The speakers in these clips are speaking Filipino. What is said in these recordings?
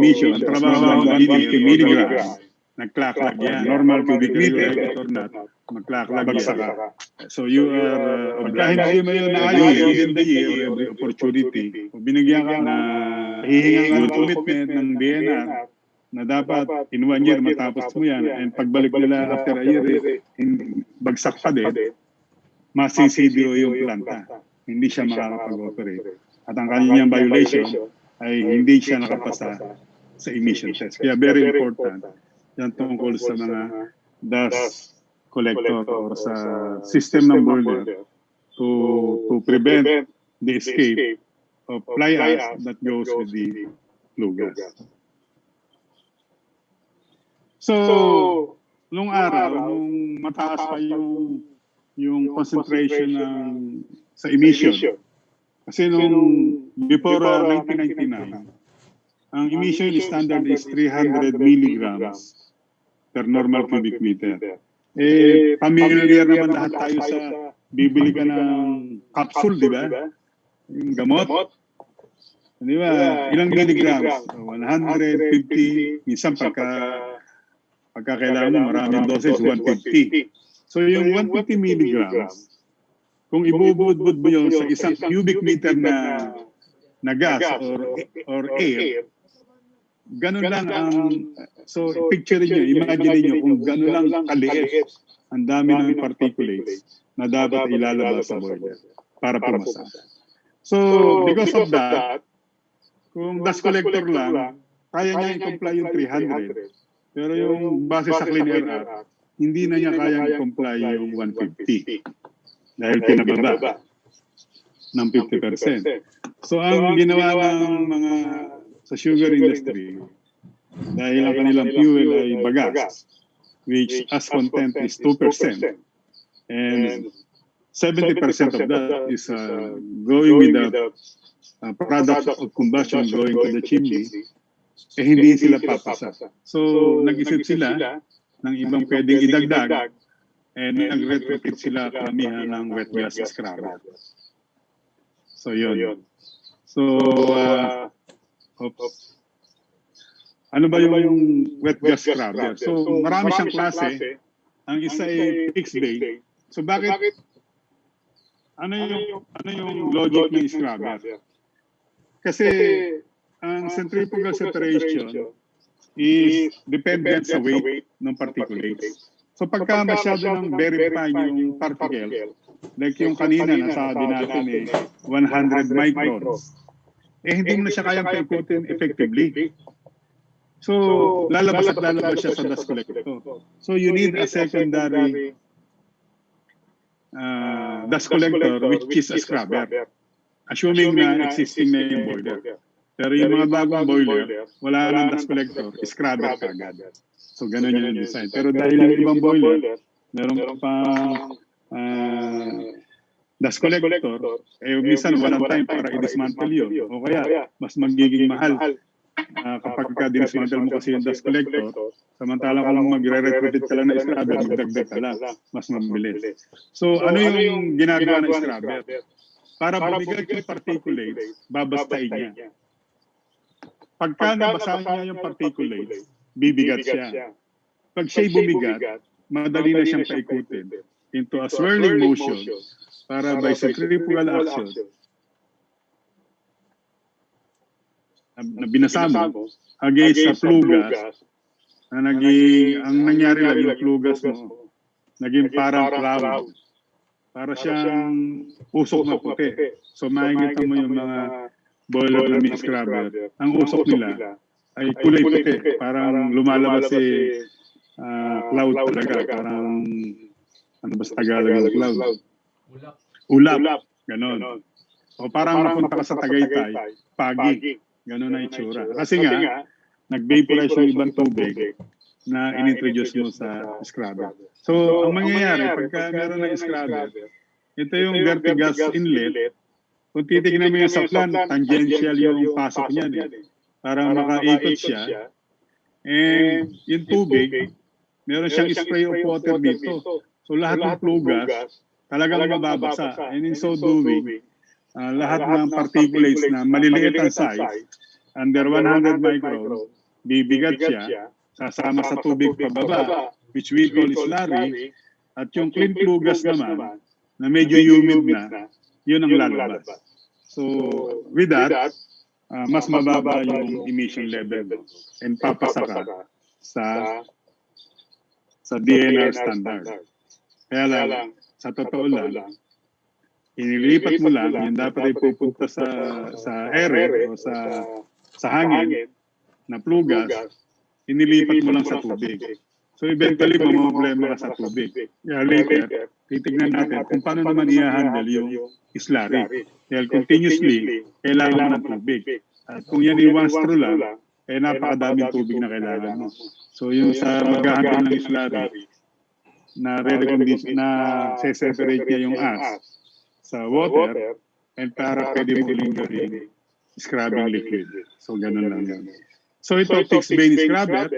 emission, ang trabaho 150 milligrams, nag-clock yan. Normal cubic meter, or not, mag-clock yan. So you are, kahit hindi mo yun naayos within the year, every opportunity, binigyan ka na hihingan ka commitment ng DNR na dapat in 1 year matapos mo yan, and pagbalik nila after a year, bagsak pa din, masisidio yung planta. Hindi siya makakapag-operate. At ang kanyang violation ay hindi siya nakapasa sa emission test. Kaya very important yan tungkol sa mga dust collector or sa system ng boiler to prevent the escape of fly ash that goes with the flue gas. So, nung araw, nung mataas pa yung concentration sa emission, kasi nung before 1999, ang emission standard is 300 milligrams per normal cubic meter. Familiar naman lahat tayo sa bibili ka ng capsule, di ba? Yung gamot. Di ba? Ilang milligrams? 150. Minsan pagka kailangan mo, maraming doses, 150. So yung 150 milligrams, kung ibubudbud mo yun sa isang cubic meter na gas or air, ganun lang so picture niyo, imagine niyo kung ganun lang kaliit ang dami ng particulates na dapat ilalabas sa boiler para pumasa. So because of that, kung dust collector lang, kaya niya i-comply yung 300. Pero yung base sa Clean Air Act, hindi na niya kayang i-comply yung 150 dahil pinababa ng 50%. So ang ginawa ng mga sa sugar industry, dahil ang kanilang fuel ay bagas, which as content is 2%, and 70% of that is going with the products of combustion going to the chimney, hindi sila papasa. So nag-isip sila ng ibang pwedeng idagdag, and nag-retrofit sila karamihan ng wet gas scrubber. So yun. So, ano ba yung wet gas scrubber? So marami siyang klase. Ang isa ay fixed bay. So bakit? Ano yung logic ng scrubber? Kasi ang centrifugal separation is dependent sa weight ng particulates. So pagka masyado ng very fine yung particle, like yung kanina nasabi natin 100 microns, hindi mo na siya kayang paikutin effectively. So lalabas at lalabas siya sa dust collector. So you need a secondary dust collector which is a scrubber. Assuming na existing na yung boiler. Pero yung mga bagong boiler, wala nang dust collector, scrubber kagad. So gano'n yung design. Pero dahil yung ibang boiler, meron pang dust collector, minsan walang time para i-dismantle yun. O kaya, mas magiging mahal kapag ka-dismantle mo kasi yung dust collector, samantalang kung magre-retrofit ka lang na scrubber, magdagdag ka lang, mas mabilis. So ano yung ginagawa ng scrubber? Para bumigat yung particulates, babastain niya. Pagka nabasa niya yung particulates, bibigat siya. Pag siya'y bumigat, madali na siyang paikutin into a swirling motion para by centrifugal action na binasa mo against sa flue gas na ang nangyari lang yung flue gas mo naging parang cloud. Para siyang usok na puti. So makikita mo yung mga boiler na may scrubber. Ang usok nila ay kulay puti. Parang lumalabas cloud talaga. Parang, ano ba sa Tagalog ng cloud? Ulap. Ganon. O parang napunta ka sa Tagaytay, pagi. Ganon na itsura. Kasi nga, nag-vaporize yung ibang tubig na inintroduce mo sa scrubber. So, ang mangyayari, pagka meron ng scrubber, ito yung dirty gas inlet. Kung titignan mo yung sa plan, tangential yung pasok niyan. Para makaikot siya. And yung tubig, meron siyang spray of water dito. So lahat ng flue gas, talagang mababasa. And in so doing, lahat ng particulates na maliliit ang size, under 100 microns, bibigat siya, sasama sa tubig pababa, which we call slurry, at yung clean flue gas naman, na medyo humid na, yun ang lalabas. So, with that, mas mababa yung emission level mo and papasa ka sa DNR standard. Kaya lang, sa totoo lang, inilipat mo lang, yung dapat ay pupunta sa ere o sa hangin na flue gas, inilipat mo lang sa tubig. So eventually, mamamblema ka sa tubig. Kaya later, titignan natin kung paano naman i-handle yung slurry. Dahil continuously, kailangan mo ng tubig. At kung yan i-once through lang, napakadaming tubig na kailangan mo. So yung sa mag-handle ng slurry, na separate niya yung ash sa water and para pwede mo uling gawing scrubbing liquid. So ganun lang yan. So ito, fixed vane scrubber,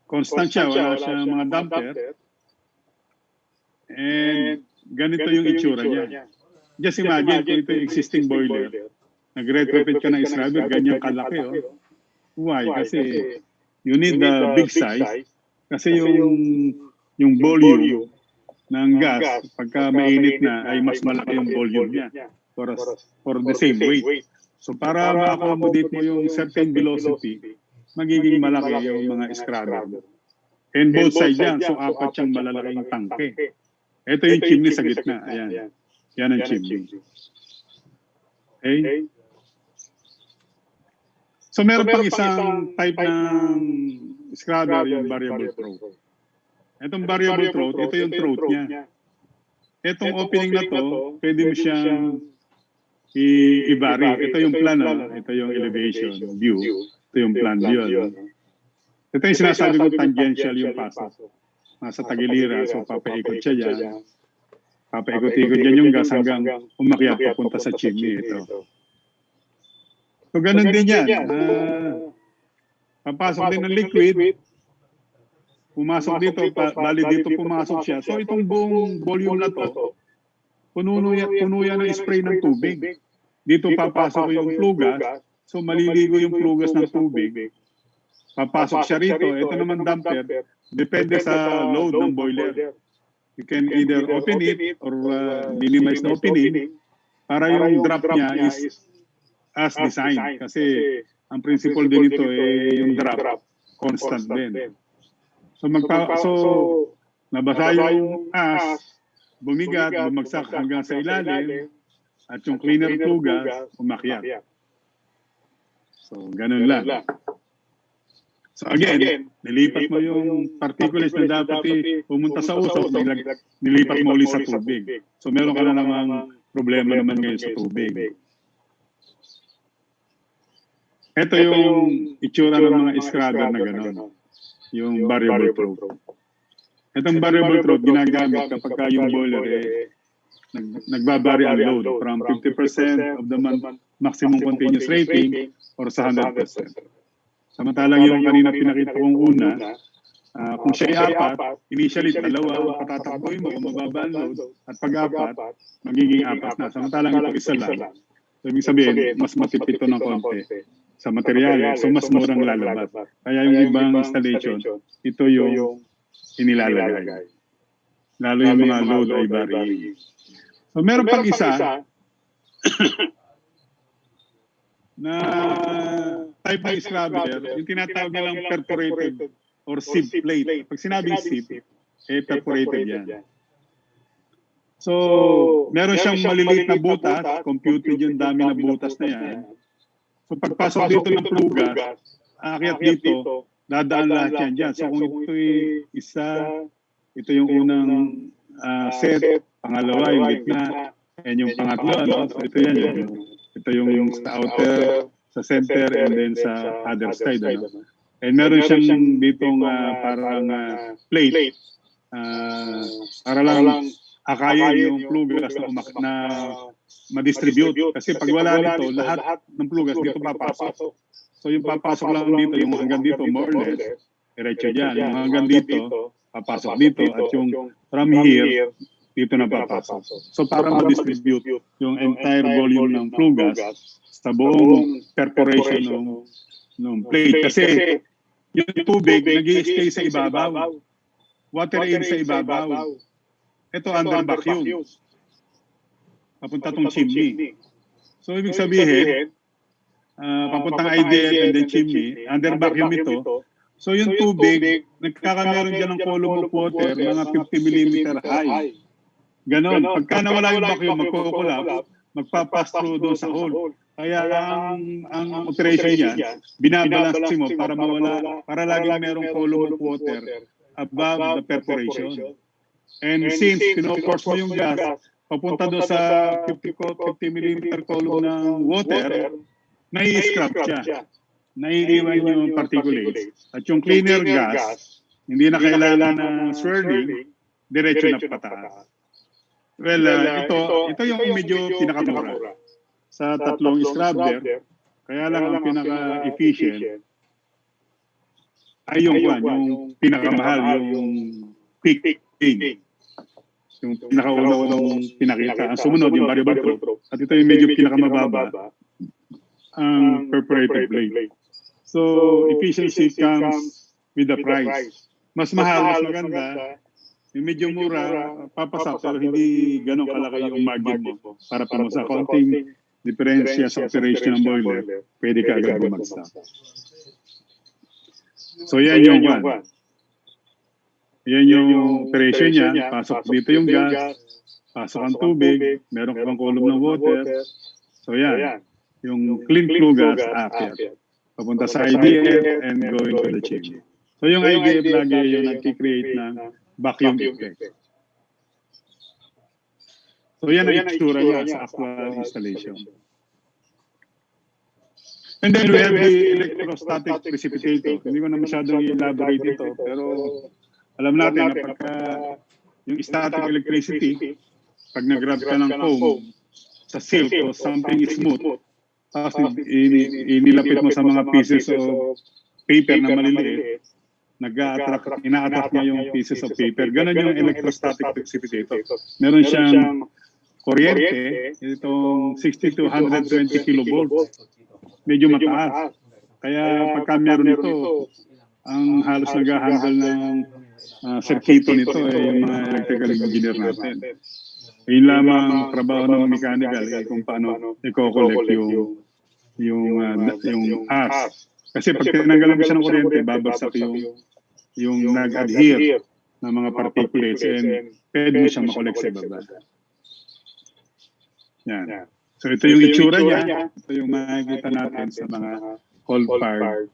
constant siya, wala siyang mga damper, and ganito yung itsura niya. Just imagine kung ito yung existing boiler, nag-retrofit ka ng scrubber, ganyan kalaki. Oh. Why? Kasi you need the big size, kasi yung volume ng gas, pagka mainit na, ay mas malaki yung volume niya for the same weight. So para ma-accommodate mo yung certain velocity, magiging malaki yung mga scrubber. And both sides yan, so apat siyang malalaking tangke. Ito yung chimney sa gitna. Ayan. Yan ang chimney. Okay? So meron pang isang type ng scrubber, yung variable throat. Itong variable throat, ito yung throat niya. Itong opening na to, pwede mo siyang i-vary. Ito yung plan, ito yung elevation view. Ito yung plan view. Ito yung sinasabi ko tangential yung pasok. Nasa tagilira, so papaikot siya dyan. Papaikot-ikot dyan yung gas hanggang umakyat papunta sa chimney. Ito. So ganun din yan. Papasok din ng liquid, pumasok dito, bali dito pumasok siya. So itong buong volume na to, puno yan ng spray ng tubig. Dito papasok yung flue gas, so maliligo yung flue gas ng tubig. Papasok siya rito, ito naman damper, depende sa load ng boiler. You can either open it or minimize the opening para yung drop niya is as designed. Kasi ang principle din ito yung drop constant din. So nabasa yung ash, bumigat, bumagsak hanggang sa ilalim, at yung cleaner flue gas, umakyat. So, ganun lang. So again, nilipat mo yung particulates na dapat pumunta sa usok, nilipat mo ulit sa tubig. So meron ka na namang problema naman ngayon sa tubig. Ito yung itsura ng mga scrubber na gano'n. Yung variable throat. Itong variable throat ginagamit kapag yung boiler nagbabari ang load from 50% of the maximum continuous rating or sa 100%. Samantalang yung kanina pinakita kong una, kung siya ay apat, initially dalawa, patatakboy mo kung mababa ang load, at pag-apat, magiging apat na. Samantalang ito isa lang. So, ibig sabihin, mas matipid ito ng konti sa materyales, so mas murang lalabas. Kaya yung ibang installation, ito yung inilalagay. Lalo yung mga load ay varying. So meron pang isa na type ng scrubber, yung tinatawag nilang perforated or sieve plate. Pag sinabing sieve, perforated yan. So meron siyang maliliit na butas, computed yung dami na butas na yan. So pagpasok dito ng flue gas, aakyat dito, dadaan lahat yan dyan. So kung ito'y isa, ito yung unang set, pangalawa yung gitna, and yung pangatlo, so ito yan. Ito yung sa outer, sa center, and then sa other side. And meron siyang ditong parang plate, para lang akayin yung flue gas na ma-distribute. Kasi pag wala nito, lahat ng flue gas dito papasok. So yung papasok lang dito, yung hanggang dito, more or less, diretso dyan. Yung hanggang dito, papasok dito. At yung from here, dito na papasok. So para ma-distribute yung entire volume ng flue gas sa buong perforation ng plate. Kasi yung tubig nag-i-stay sa ibabaw. Water in sa ibabaw. Ito under vacuum. Papunta tong chimney. So ibig sabihin, papuntang IDF and then chimney, under vacuum ito. So yung tubig, nagkakameron dyan ng column of water, mga 50 mm high. Ganon. Pagka nawala yung vacuum, magkukulap, magpapass through doon sa hole. Kaya ang operation niya, binabalance mo para mawala, para laging merong column of water above the perforation. And since pino-force mo yung gas, papunta doon sa 50 mm column ng water, nai-scrap siya. Naiiwan yung particulates. At yung cleaner gas, hindi na kailangan ng swirling, diretso na pataas. Well, ito yung medyo pinakamura sa tatlong scrubber. Kaya lang ang pinaka-efficient ay yung pinakamahal, yung quick thing. Yung pinakaunang pinakita. Ang sumunod, yung variable probe. At ito yung medyo pinakamababa, ang perforated blade. So, efficiency comes with the price. Mas mahal, mas maganda. Yung medyo mura, papasap, pero hindi ganun kalaki yung margin mo. Para pa mo sa konting diferensya sa operation ng boiler, pwede ka agad bumagsak. So, yan yung one. Yan yung operation niya. Pasok dito yung gas, pasok ang tubig, meron kang column ng water. So, yan. Yung clean flue gas, aakyat. Papunta sa IDF and going to the chimney. So, yung IDF lagi yung nag-create ng vacuum effect. So, yan ang itsura niya sa actual installation. And then we have the electrostatic precipitator. Hindi ko na masyadong i-elaborate ito, pero alam natin na pagka yung static electricity, pag nag-grab ka ng foam sa silk o something smooth, tapos inilapit mo sa mga pieces of paper na maliliit, ina-attract niya yung pieces of paper. Ganon yung electrostatic precipitator. Meron siyang kuryente, itong 60 to 120 kilovolts. Medyo mataas. Kaya pagka meron ito, ang halos nag-handle ng circuito nito ay yung mga electrical engineer natin. Yun lamang trabaho ng mechanical kung paano i-collect yung as. Kasi pag tinanggalan mo siya ng kuryente, babagsak yung nag-adhere na mga particulates and pwede mo siyang makolek sa baba. Yan. So ito yung itsura niya. Ito yung makikita natin sa mga coal-fired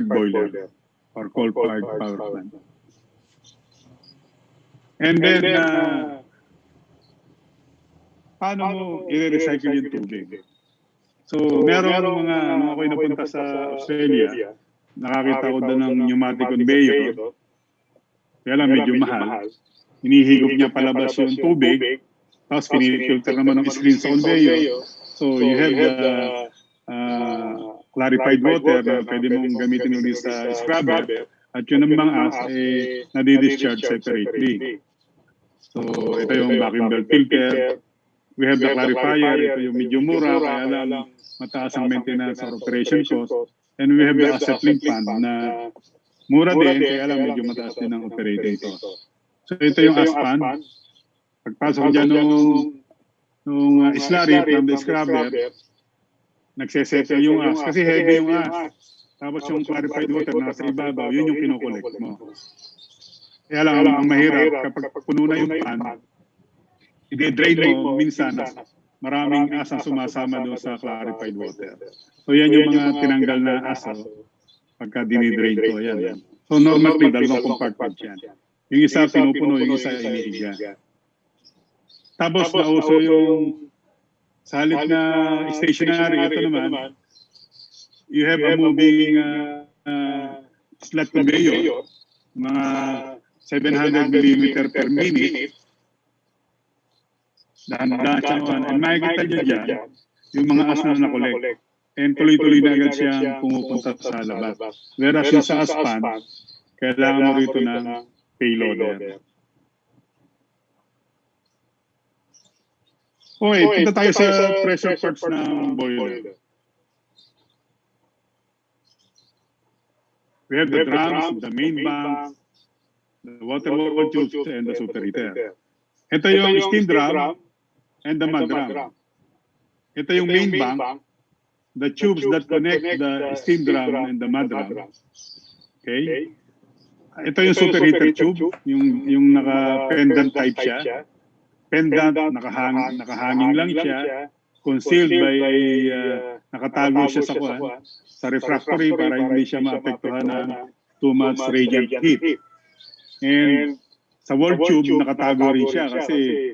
boiler or coal-fired power plant. And then, paano mo i-recycle yung tubig? So, meron mga, nung ako'y napunta sa Australia, nakakita ko doon ng pneumatic conveyor. Kaya lang medyo mahal. Hinihigop niya palabas yung tubig, tapos pinifilter naman ng screen sa conveyor. So, you have the clarified water na pwede mong gamitin ulit sa scrubber. At yun ang mga as, nadi-discharge separately. So, ito yung vacuum belt filter. We have the clarifier. Ito yung medyo mura, kaya lang mataas ang maintenance or operation cost. And we have the asset link fund na mura din, kaya lang medyo mataas din ang operating cost. So, ito yung as fund. Pagpasok dyan nung slurry from the scrubber, nagsesettle yung as. Kasi heavy yung as. Tapos yung clarified water nasa ibabaw, yun yung kinokollect mo. Kaya lang, ang mahirap, kapag puno na yung pan, i-drain mo, minsan, maraming as ang sumasama doon sa clarified water. So yan yung mga tinanggal na as, pagka dinidrain ko, yan. So normally, dalawang compartment yan. Yung isa pinupuno, yung isa inihiga. Tapos nauso yung sa halip na stationary, ito naman, you have a moving slot conveyor, mga 700 mm per minute. Dahan-dahan siya naman. And makikita nyo dyan, yung mga as na nakolek. And tuloy-tuloy na agad siyang pumupunta sa labas. Whereas yung sa aspan, kailangan mo rito ng payloader. Okay, punta tayo sa pressure parts ng boiler. We have the drums, the main bank, the water tubes, and the superheater. Ito yung steam drum and the mud drum. Ito yung main bank, the tubes that connect the steam drum and the mud drum. Okay? Ito yung superheater tube, yung naka-pendant type siya. Pendant, nakahanging lang siya, concealed by nakatago siya sa refractory para hindi siya maapektuhan ng too much radiant heat. And sa wall tube, nakatago rin siya kasi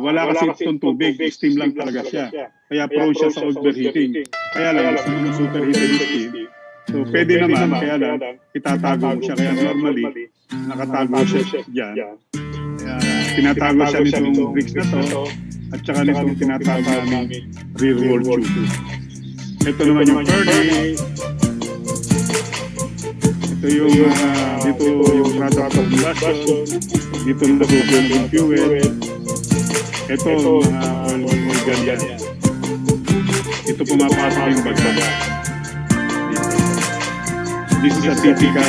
wala kasi itong tubig, steam lang talaga siya. Kaya prone siya sa overheating. Kaya lang, gusto mo superheated steam. So pwede naman, kaya lang, itatago mo siya. Kaya normally, nakatago siya dyan. Tinatago siya nitong bricks na to at saka nitong tinatago namin rear wall tube. Ito naman yung furnace. Ito yung dito yung product of combustion. Dito nabubuo yung fuel. Ito mga oil gun yan. Ito pumapasok yung baga. This is a typical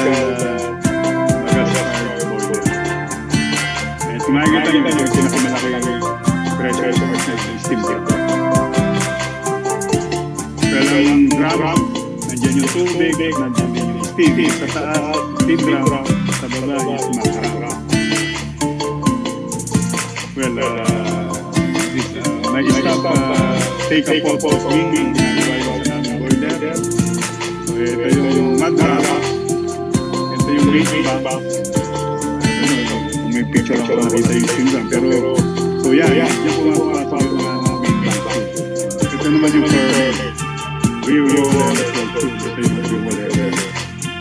kung makikita nyo yung pinakamalaki pressure sa steam drum. Well, ang drum, nandiyan yung tubig, nandiyan yung steam. Sa taas, steam drum, sa baba is mud drum. Well, may stop take a photo of me, ginagawa sa namin boiler. So, ito yung mud drum, ito yung main bank. May picture ako nakita yung steam drum. Pero, so yan pumapasok yung mga main bank. Ito naman yung rear wall tube. Ito yung rear wall.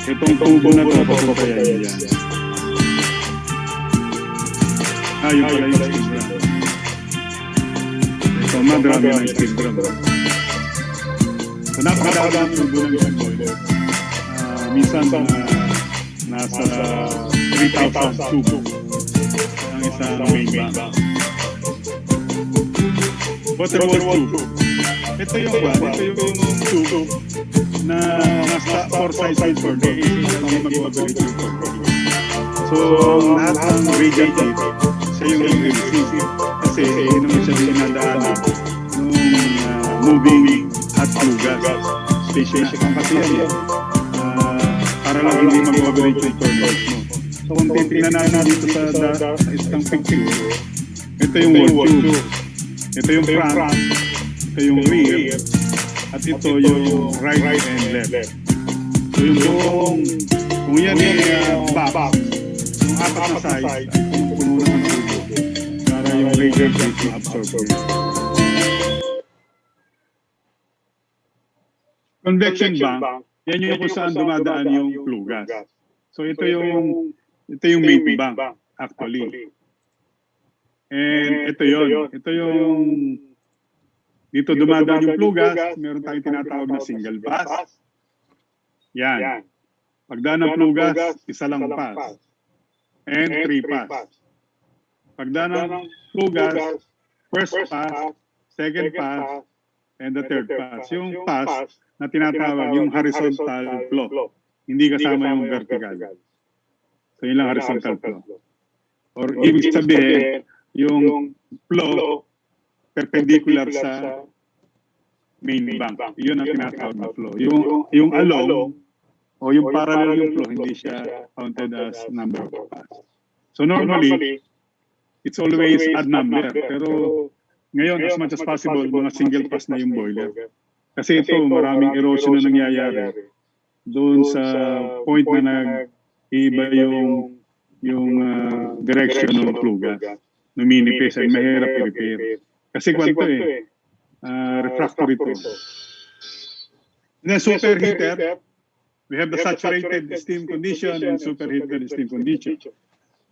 Itong tubo na ito, papunta yan. Yung pala yung steam drum. Ito, madrami ng steam drum. So, napakadami ng tubo ng isang boiler. Minsan, nasa 3,000 tubo. Sa main bank. Water tube. Ito yung tube na nasa 4 sizes per day. Mag-operate yung per day. So, lahat ng radiant heat, siya yung receive. Kasi, hindi naman siya dinadaanan nung moving hot flue gas station. Kasi yan, para lang hindi mag-operate yung per day mo. So kung titignan natin dito sa isang picture, ito yung wall tube, ito yung front, ito yung rear, at ito yung right and left. So yung buong, kung yan ay back, yung apat na size, puno ng tube, para yung radiant heat ma-absorb. Convection bank, yan yung kung saan dumadaan yung flue gas. So ito yung main bank, actually. And ito yun. Ito yung dito dumadaan yung flue gas, meron tayong tinatawag na single pass. Yan. Pagdaan ng flue gas, isa lang pass. And 3 pass. Pagdaan ng flue gas, first pass, second pass, and the third pass. Yung pass na tinatawag yung horizontal flow. Hindi kasama yung vertical. So yun lang horizontal flow. Or ibig sabihin, yung flow perpendicular sa main bank. Yun ang tinatawag na flow. Yung along o yung parallel yung flow, hindi siya counted as number of pass. So normally, it's always odd number. Pero ngayon, as much as possible, mga single pass na yung boiler. Kasi ito, maraming erosion na nangyayari doon sa point na iba yung direction ng flue gas. Numinipis ay mahirap i-repair. Kasi kwanto refractory to. And then superheater, we have the saturated steam condition and superheated steam condition.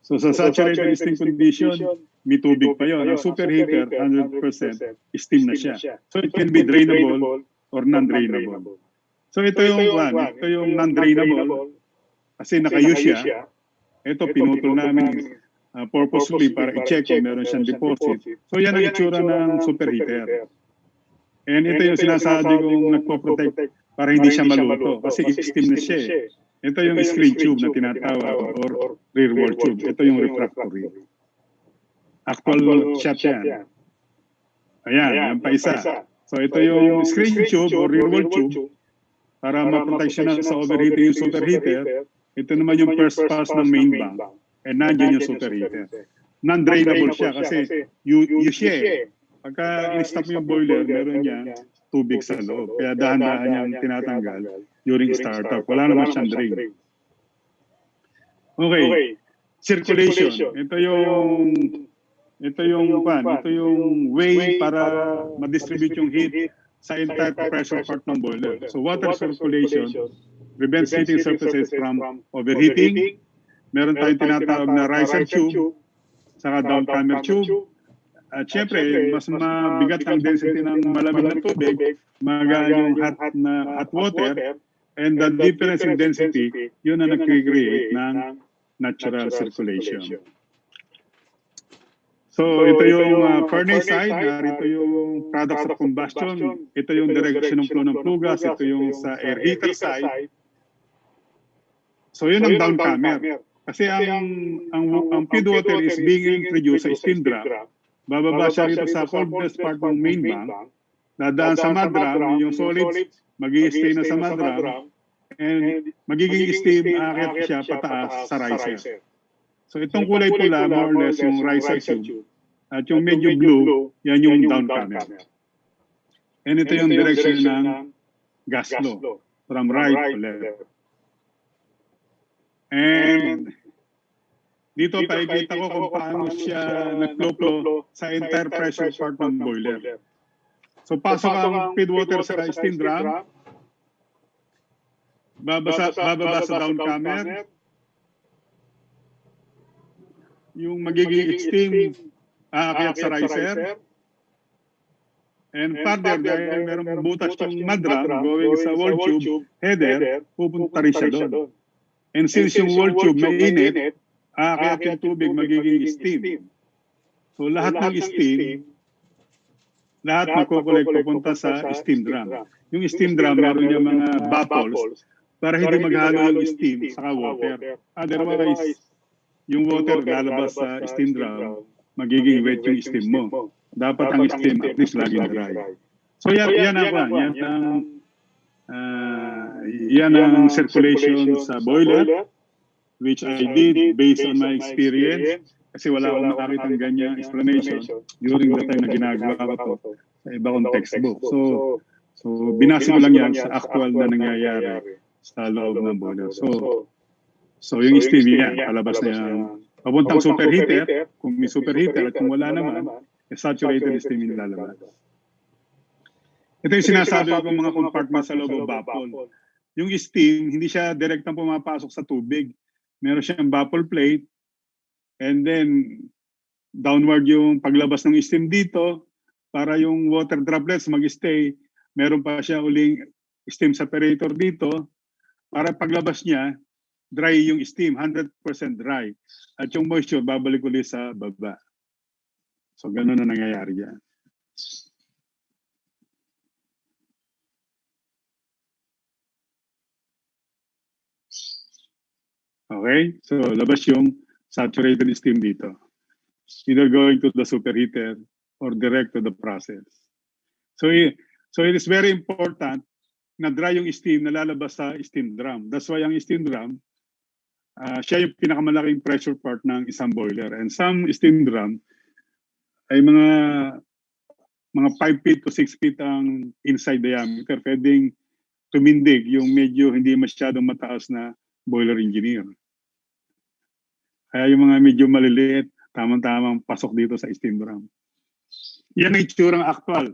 So sa saturated steam condition, may tubig pa yun. Ang superheater, 100% steam na siya. So it can be drainable or non-drainable. So ito yung non-drainable kasi naka-use siya. Ito pinutol namin purposefully para i-check kung meron siyang deposit. So yan ang itsura ng superheater. And ito yung sinasabi kong nagpo-protect para hindi siya maluto kasi steam na siya eh. Ito yung screen tube na tinatawag or rear wall tube. Ito yung refractory. Actual shot yan. Ayan, yan pa isa. So ito yung screen tube or rear wall tube para ma-protection na sa overheating yung superheater. Ito naman yung first pass ng main bank. And nandiyan yung superheater. Non-drainable siya kasi siya eh. Pagka in-stop mo yung boiler, meron niya tubig sa loob. Kaya dahan-dahan niyang tinatanggal during startup. Wala naman siyang drain. Okay. Circulation. Ito yung way para ma-distribute yung heat sa entire pressure part ng boiler. So water circulation prevents heating surfaces from overheating. Meron tayong tinatawag na riser tube, saka downcomer tube. At syempre, mas mabigat ang density ng malamig na tubig, magaan yung hot water, and the difference in density, yun ang nag-create ng natural circulation. So ito yung furnace side, narito yung products of combustion, ito yung direction ng flow ng flue gas, ito yung sa air heater side. So yun ang downcomer. Kasi ang feed water is being introduced sa steam drum. Bababa siya rito sa coldest part ng main bank, dadaan sa madram, yung solids, mag-i-stay na sa madram, and magiging steam, aakyat siya pataas sa riser. So itong kulay pula, more or less, yung riser tube, at yung medyo blue, yan yung downcomer. And ito yung direction ng gas flow, from right to left. And dito pakikita ko kung paano siya nag-flow sa entire pressure part ng boiler. So pasok ang feed water sa steam drum, bababa sa downcomer, yung magiging steam aakyat sa riser, and further dahil merong butas yung madram going sa wall tube header, pupunta rin siya doon. And since yung wall tube mainit, aakyat yung tubig, magiging steam. So lahat ng steam, lahat magkukulek papunta sa steam drum. Yung steam drum, meron niya mga baffles para hindi maghalo yung steam sa water. Otherwise, yung water lalabas sa steam drum, magiging wet yung steam mo. Dapat ang steam at least laging dry. So yan ang circulation sa boiler, which I did based on my experience kasi wala akong nakakitang ganyang explanation during the time na ginagawa ko to sa iba kong textbook. So binase ko lang yan sa actual na nangyayari sa loob ng boiler. So yung steam yan, palabas na yan. Papuntang superheater, kung may superheater at kung wala naman, saturated steam yung lalabas. Ito yung sinasabi ko mga compartment sa loob ng baffle. Yung steam, hindi siya direktang pumapasok sa tubig. Meron siyang baffle plate, and then downward yung paglabas ng steam dito para yung water droplets mag-stay. Meron pa siya uling steam separator dito para paglabas niya, dry yung steam, 100% dry. At yung moisture, babalik ulit sa baba. So ganun na nangyayari yan. Okay, so labas yung saturated steam dito. Either going to the superheater or direct to the process. So it is very important na dry yung steam na lalabas sa steam drum. That's why ang steam drum, siya yung pinakamalaking pressure part ng isang boiler. And some steam drum ay mga 5 feet to 6 feet ang inside diameter. Pwedeng tumindig yung medyo hindi masyadong mataas na boiler engineer. Kaya yung mga medyo maliliit, tamang-tamang pasok dito sa steam drum. Yan ang itsurang actual.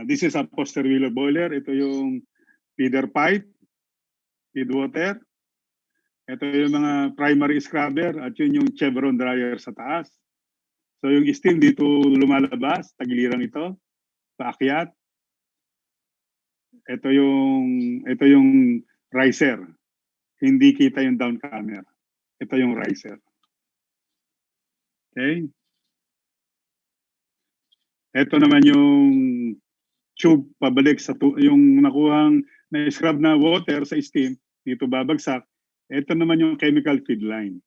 This is a poster wheeler boiler. Ito yung feeder pipe, feed water. Ito yung mga primary scrubber at yun yung chevron dryer sa taas. So yung steam dito lumalabas, tagilirang ito, paakyat. Ito yung riser. Hindi kita yung downcomer. Ito yung riser. Okay? Ito naman yung tube pabalik sa yung nakuhang na-scrub na water sa steam, dito babagsak. Ito naman yung chemical feed line.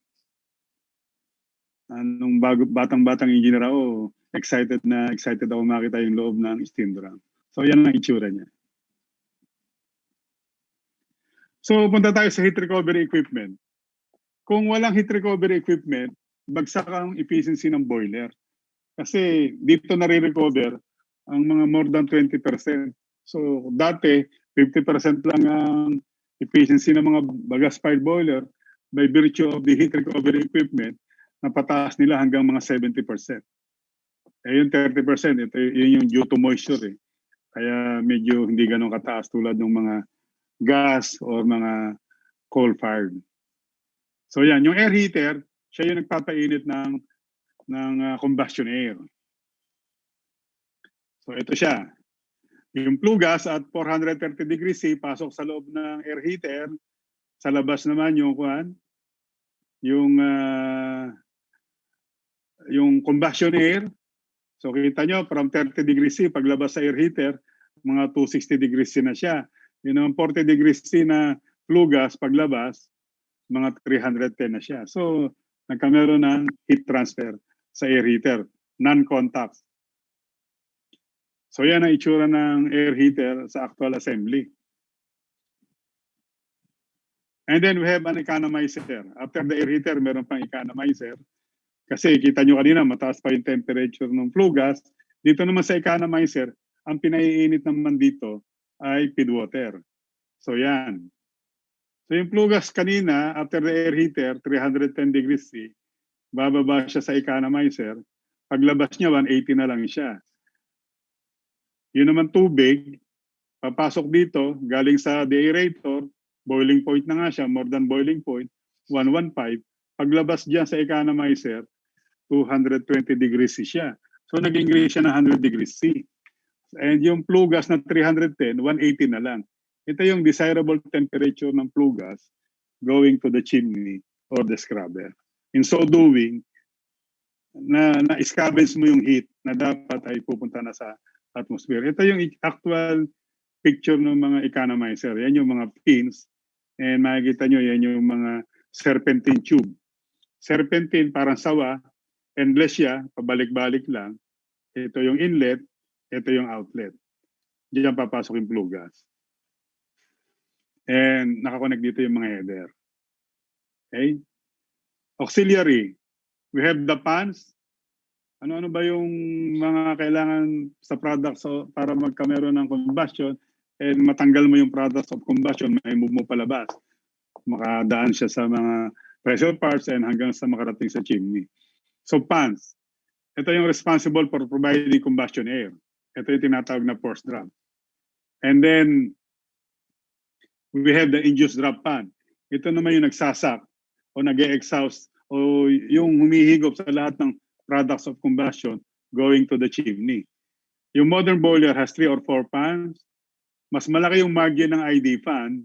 Nung batang-batang engineer ako, excited ako makita yung loob ng steam drum. So yan ang itsura niya. So punta tayo sa heat recovery equipment. Kung walang heat recovery equipment, bagsak ang efficiency ng boiler. Kasi dito nare-recover ang mga more than 20%. So dati, 50% lang ang efficiency ng mga gas-fired boiler. By virtue of the heat recovery equipment, napataas nila hanggang mga 70%. Eh yung 30%, yun yung due to moisture eh. Kaya medyo hindi ganun kataas tulad ng mga gas or mga coal-fired. So yan, yung air heater, siya yung nagpapainit ng combustion air. So ito siya. Yung flue gas at 430 degrees C pasok sa loob ng air heater. Sa labas naman yung combustion air. So kita nyo, from 30 degrees C paglabas sa air heater, mga 260 degrees C na siya. Yung naman 40 degrees C na flue gas paglabas, mga 310 na siya. So nagkameron ng heat transfer sa air heater, non-contact. So yan ang itsura ng air heater sa actual assembly. And then we have an economizer. After the air heater, meron pang economizer. Kasi kita nyo kanina, mataas pa yung temperature ng flue gas. Dito naman sa economizer, ang pinaiinit naman dito ay feed water. So yan. So yung flue gas kanina, after the air heater, 310 degrees C, bababa siya sa economizer. Paglabas niya, 180 na lang siya. Yun naman tubig, papasok dito, galing sa deaerator, boiling point na nga siya, more than boiling point, 115. Paglabas dyan sa economizer, 220 degrees C siya. So nag-increase siya ng 100 degrees C. And yung flue gas na 310, 180 na lang. Ito yung desirable temperature ng flue gas going to the chimney or the scrubber. In so doing, na-scavenge mo yung heat na dapat ay pupunta na sa atmosphere. Ito yung actual picture ng mga economizer. Yan yung mga pins. And makikita nyo, yan yung mga serpentine tube. Serpentine, parang sawa, endless siya, pabalik-balik lang. Ito yung inlet, ito yung outlet. Diyan papasok yung flue gas. And nakakonect dito yung mga header. Okay? Auxiliary. We have the pans. Ano-ano ba yung mga kailangan sa products para magkameron ng combustion and matanggal mo yung products of combustion, may move mo palabas. Makadaan siya sa mga pressure parts and hanggang sa makarating sa chimney. So pans. Ito yung responsible for providing combustion air. Ito yung tinatawag na forced draft. And then, we have the induced draft pan. Ito naman yung nagsasak o nag-exhaust o yung humihigop sa lahat ng products of combustion going to the chimney. Yung modern boiler has 3 or 4 pans. Mas malaki yung margin ng ID fan,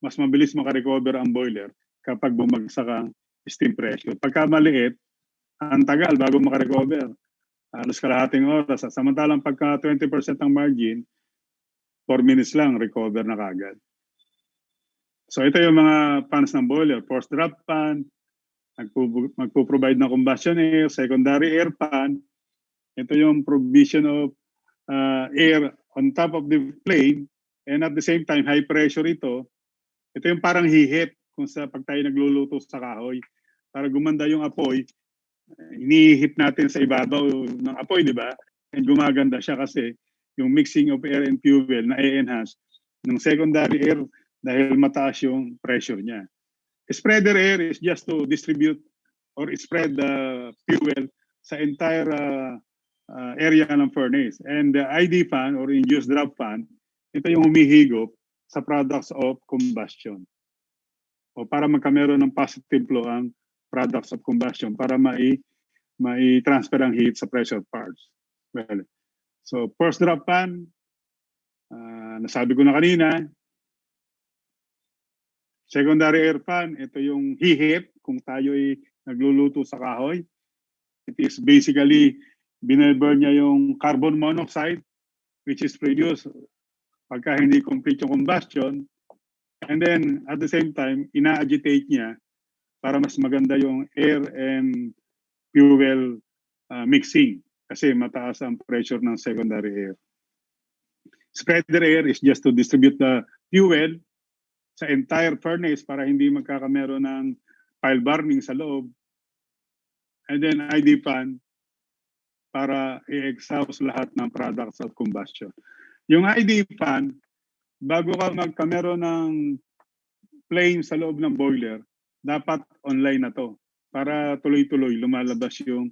mas mabilis makarecover ang boiler kapag bumagsak ang steam pressure. Pagka maliit, ang tagal bago makarecover. Halos kalahating oras. Samantalang pagka 20% ang margin, 4 minutes lang, recover na kagad. So ito yung mga pans ng boiler. Forced draft pan, magpo-provide ng combustion air, secondary air pan. Ito yung provision of air on top of the flame and at the same time high pressure ito. Ito yung parang hihip kung sa pag tayo nagluluto sa kahoy. Para gumanda yung apoy, inihip natin sa ibabaw ng apoy, di ba? And gumaganda siya kasi yung mixing of air and fuel na-enhance ng secondary air dahil mataas yung pressure niya. Spreader air is just to distribute or spread the fuel sa entire area ng furnace. And the ID fan or induced draft fan, ito yung humihigop sa products of combustion. O para magkameron ng positive flow ang products of combustion para mai-transfer ang heat sa pressure parts. Well, so forced draft fan, nasabi ko na kanina. Secondary air fan, ito yung hihip kung tayo ay nagluluto sa kahoy. It is basically, binaburn niya yung carbon monoxide, which is produced pagka hindi complete yung combustion. And then, at the same time, ina-agitate niya para mas maganda yung air and fuel mixing kasi mataas ang pressure ng secondary air. Spreader air is just to distribute the fuel sa entire furnace para hindi magkakameron ng pile burning sa loob. And then ID fan para i-exhaust lahat ng products of combustion. Yung ID fan, bago ka magkameron ng flame sa loob ng boiler, dapat online na to para tuloy-tuloy lumalabas yung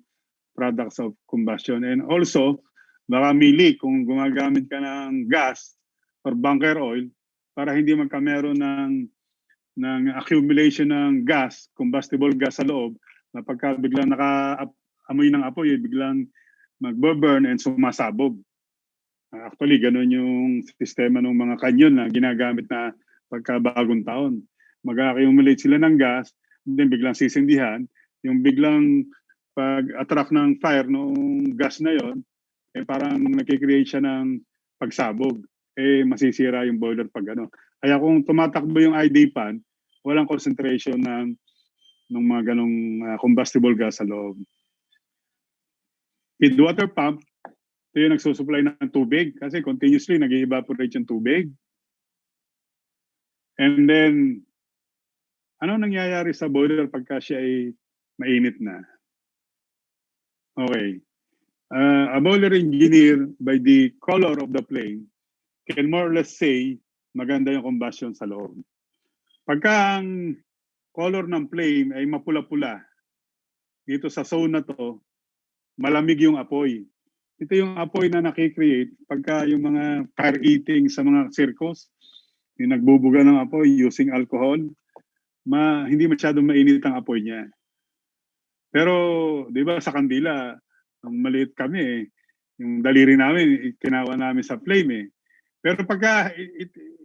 products of combustion. And also, baka may leak kung gumagamit ka ng gas or bunker oil para hindi magkameron ng accumulation ng gas, combustible gas sa loob, na pagka biglang naka-amoy ng apoy, biglang mag-burn and sumasabog. Actually, ganun yung sistema ng mga kanyon na ginagamit na pagka bagong taon. Mag-accumulate sila ng gas, then biglang sisindihan, yung biglang pag-attract ng fire ng gas na yon, parang nakikreate siya ng pagsabog. Masisira yung boiler pag ano. Kaya kung tumatakbo yung ID fan, walang concentration ng mga ganong combustible gas sa loob. Feed water pump, ito yung nagsusupply ng tubig kasi continuously nag-evaporate yung tubig. And then, ano nangyayari sa boiler pagka siya ay mainit na? Okay. A boiler engineer, by the color of the flame, can more or less say maganda yung combustion sa loob. Pagka ang color ng flame ay mapula-pula, dito sa zone na to, malamig yung apoy. Ito yung apoy na nakikreate pagka yung mga fire eating sa mga circus, yung nagbubuga ng apoy using alcohol, hindi masyadong mainit ang apoy niya. Pero, di ba sa kandila, nung maliit kami, yung daliri namin, kinawa namin sa flame. Pero pagka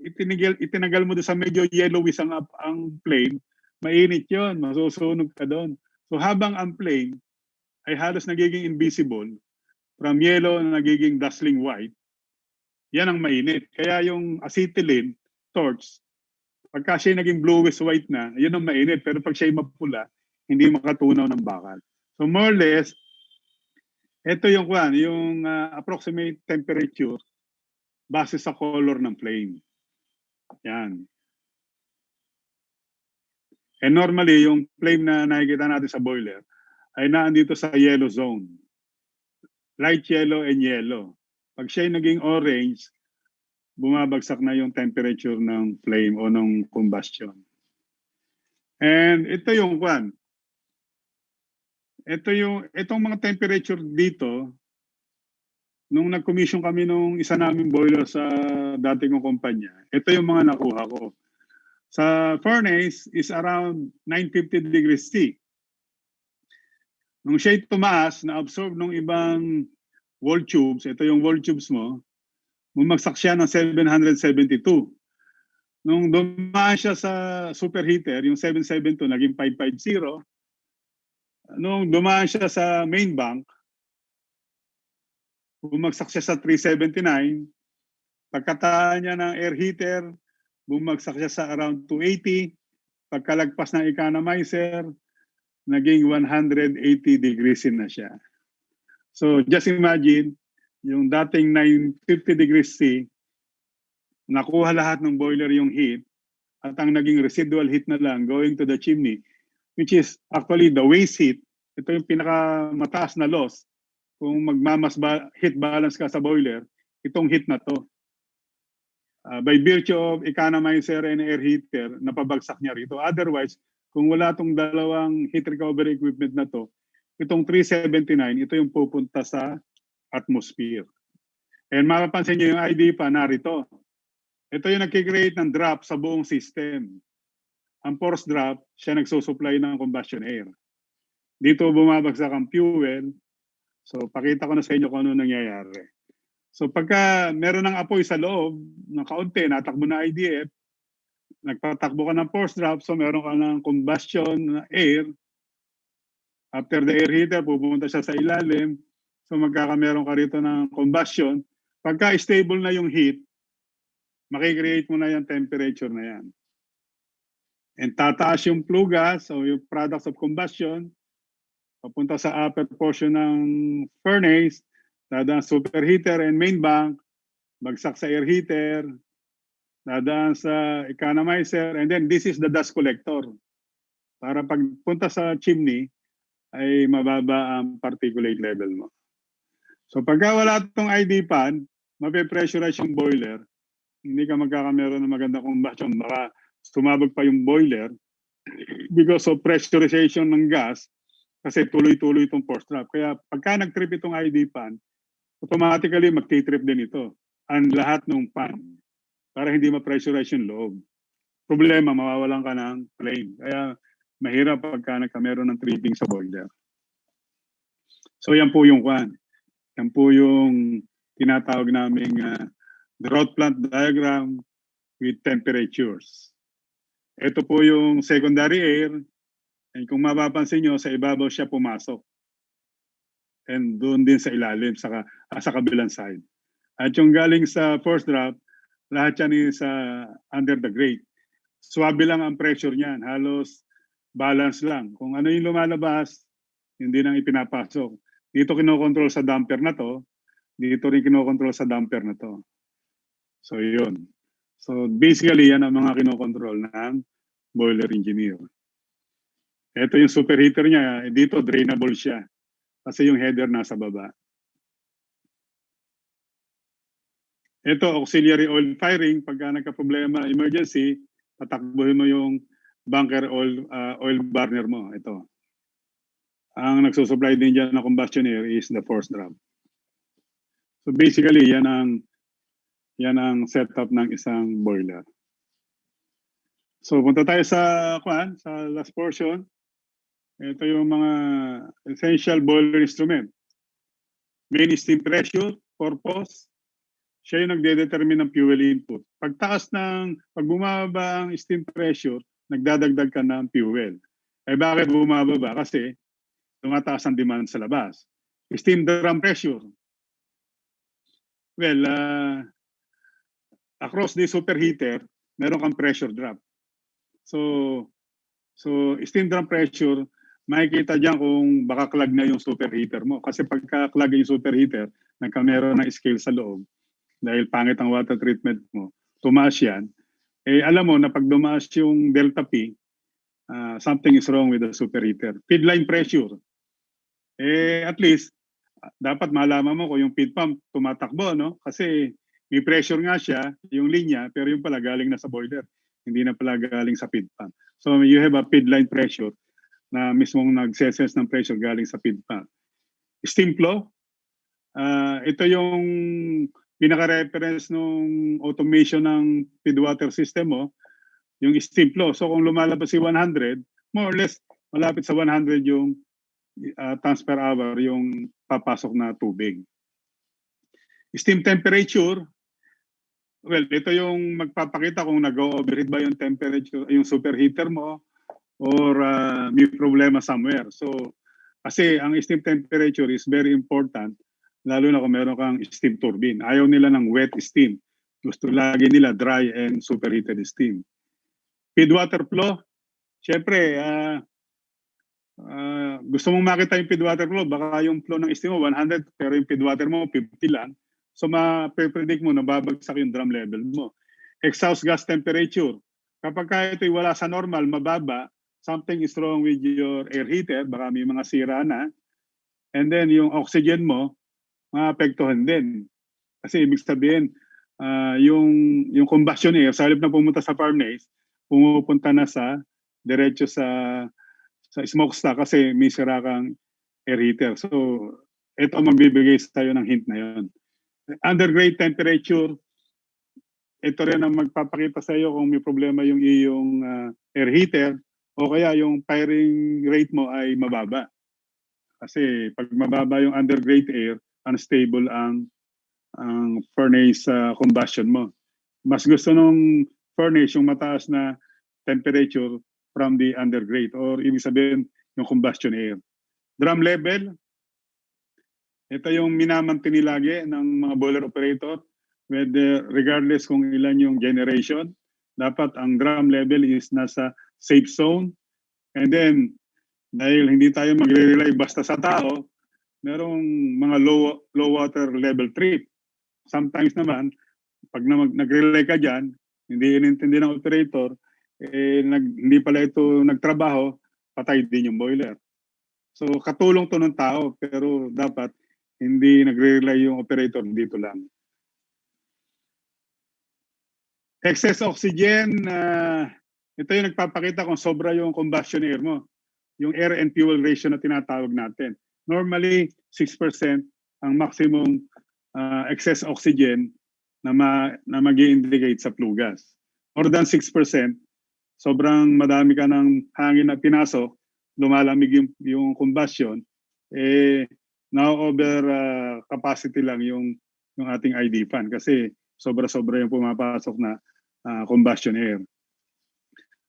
itinagal mo doon sa medyo yellowish ang flame, mainit yun, masusunog ka doon. So habang ang flame ay halos nagiging invisible, from yellow na nagiging dazzling white, yan ang mainit. Kaya yung acetylene, torch, pagka siya naging bluish white na, yun ang mainit. Pero pag siya mapula, hindi makatunaw ng bakal. So more or less, ito yung approximate temperature base sa color ng flame. Yan. And normally, yung flame na nakikita natin sa boiler ay naandito sa yellow zone. Light yellow and yellow. Pag siya naging orange, bumabagsak na yung temperature ng flame o ng combustion. And ito yung itong mga temperature dito, nung nag-commission kami nung isa naming boiler sa dating kong kumpanya, ito yung mga nakuha ko. Sa furnace is around 950 degrees C. Nung siya tumaas, na-absorb ng ibang wall tubes, ito yung wall tubes mo, bumagsak siya ng 772. Nung dumaan siya sa superheater, yung 772, naging 550. Nung dumaan siya sa main bank, bumagsak siya sa 379. Pagkataan niya ng air heater, bumagsak siya sa around 280. Pagkalagpas ng economizer, naging 180 degrees na siya. So just imagine, yung dating 950 degrees C, nakuha lahat ng boiler yung heat, at ang naging residual heat na lang going to the chimney, which is actually the waste heat. Ito yung pinakamataas na loss. Kung heat balance ka sa boiler, itong heat na to. By virtue of economizer and air heater, napabagsak niya rito. Otherwise, kung wala itong dalawang heat recovery equipment na to, itong 379, ito yung pupunta sa atmosphere. And mapapansin niyo yung ID pa narito. Ito yung nagkikreate ng drop sa buong system. Ang force drop, siya nagsusupply ng combustion air. Dito bumabagsak ang fuel. So pakita ko na sa inyo kung ano nangyayari. So pagka meron ng apoy sa loob, ng kaunti, natakbo na IDF, nagpatakbo ka ng force drop, so meron ka ng combustion air, After the air heater, pupunta siya sa ilalim. So magkakameron ka rito ng combustion. Pagka stable na yung heat, makikreate mo na yung temperature na yan. And tataas yung flue gas o yung products of combustion, papunta sa upper portion ng furnace, dadaan superheater and main bank, bagsak sa air heater, dadaan sa economizer, and then this is the dust collector. Para pagpunta sa chimney, ay mababa ang particulate level mo. So pagka wala itong ID pan, mape-pressurize yung boiler, hindi ka magkakameron ng magandang combustion. Baka sumabog pa yung boiler because of pressurization ng gas kasi tuloy-tuloy itong force trap. Kaya pagka nag-trip itong ID pan, automatically magti-trip din ito ang lahat ng pan para hindi ma-pressurize yung loob. Problema, mawawalan ka ng flame. Kaya mahirap pagka nagkameron ng tripping sa boiler. So yan po yung kwan. Yan po yung tinatawag naming drought plant diagram with temperatures. Ito po yung secondary air. And kung mapapansin nyo, sa ibabaw siya pumasok. And doon din sa ilalim, sa kabilang side. At yung galing sa force drop, lahat yan is under the grate. Swabe lang ang pressure niyan. Halos balance lang. Kung ano yung lumalabas, hindi nang ipinapasok. Dito kinokontrol sa damper na to. Dito rin kinokontrol sa damper na to. So yun. So basically, yan ang mga kinokontrol ng boiler engineer. Ito yung superheater niya. Dito drainable siya. Kasi yung header nasa baba. Ito, auxiliary oil firing. Pagka nagka-problema, emergency, tatakbuhin mo yung bunker oil burner mo. Ito. Ang nagsusupply din dyan na combustion air is the force drop. So basically, yan ang setup ng isang boiler. So punta tayo sa last portion. Ito yung mga essential boiler instrument. Main steam pressure, purpose. Siya yung nagdedetermine ng fuel input. Pag bumaba ang steam pressure, nagdadagdag ka ng fuel. Eh bakit bumababa? Kasi tumataas ang demand sa labas. Steam drum pressure. Well, across the superheater, meron kang pressure drop. So steam drum pressure, makikita dyan kung baka clog na yung superheater mo. Kasi pagka clog yung superheater, meron ng scale sa loob, dahil pangit ang water treatment mo, tumaas yan. Eh alam mo na pag dumaas yung delta P, something is wrong with the superheater. Feed line pressure. Eh at least, dapat malaman mo kung yung feed pump tumatakbo, no? Kasi may pressure nga siya, yung linya, pero yung pala galing na sa boiler. Hindi na pala galing sa feed pump. So you have a feed line pressure na mismong nagsesense ng pressure galing sa feed pump. Steam flow, ito yung pinaka-reference ng automation ng feed water system mo, yung steam flow. So kung lumalabas si 100, more or less malapit sa 100 yung tons per hour yung papasok na tubig. Steam temperature, well, ito yung magpapakita kung nag-overheat ba yung temperature, yung superheater mo, or may problema somewhere. So, kasi ang steam temperature is very important, lalo na kung meron kang steam turbine. Ayaw nila ng wet steam. Gusto lagi nila dry and superheated steam. Feed water flow, syempre, gusto mong makita yung feed water flow, baka yung flow ng steam mo 100, pero yung feed water mo 50 lang. So ma-predict mo na babagsak yung drum level mo. Exhaust gas temperature. Kapag ito'y wala sa normal, mababa, something is wrong with your air heater, baka may mga sira na. And then yung oxygen mo, maapektuhan din. Kasi ibig sabihin, yung combustion air, sa halip na pumunta sa furnace, pumupunta na diretso sa smokestack kasi may sira kang air heater. So, ito magbibigay sa tayo ng hint na yun. Undergrade temperature, ito rin ang magpapakita sa iyo kung may problema yung iyong air heater o kaya yung firing rate mo ay mababa. Kasi pag mababa yung undergrade air, unstable ang furnace combustion mo. Mas gusto nung furnace yung mataas na temperature from the undergrade or ibig sabihin yung combustion air. Drum level, ito yung minamantini lagi ng mga boiler operator, regardless kung ilan yung generation. Dapat ang drum level is nasa safe zone. And then, dahil hindi tayo magre-rely basta sa tao, merong mga low water level trip. Sometimes naman, pag nag-rely ka dyan, hindi inintindi ng operator, hindi pala ito nagtrabaho, patay din yung boiler. So katulong to ng tao, pero dapat hindi nagre-rely yung operator dito lang. Excess oxygen, ito yung nagpapakita kung sobra yung combustion air mo. Yung air and fuel ratio na tinatawag natin. Normally, 6% ang maximum excess oxygen na mag-i-indicate sa flue gas. More than 6%, sobrang madami ka ng hangin na pinasok, lumalamig yung combustion, na-over capacity lang yung ating ID fan kasi sobra-sobra yung pumapasok na combustion air.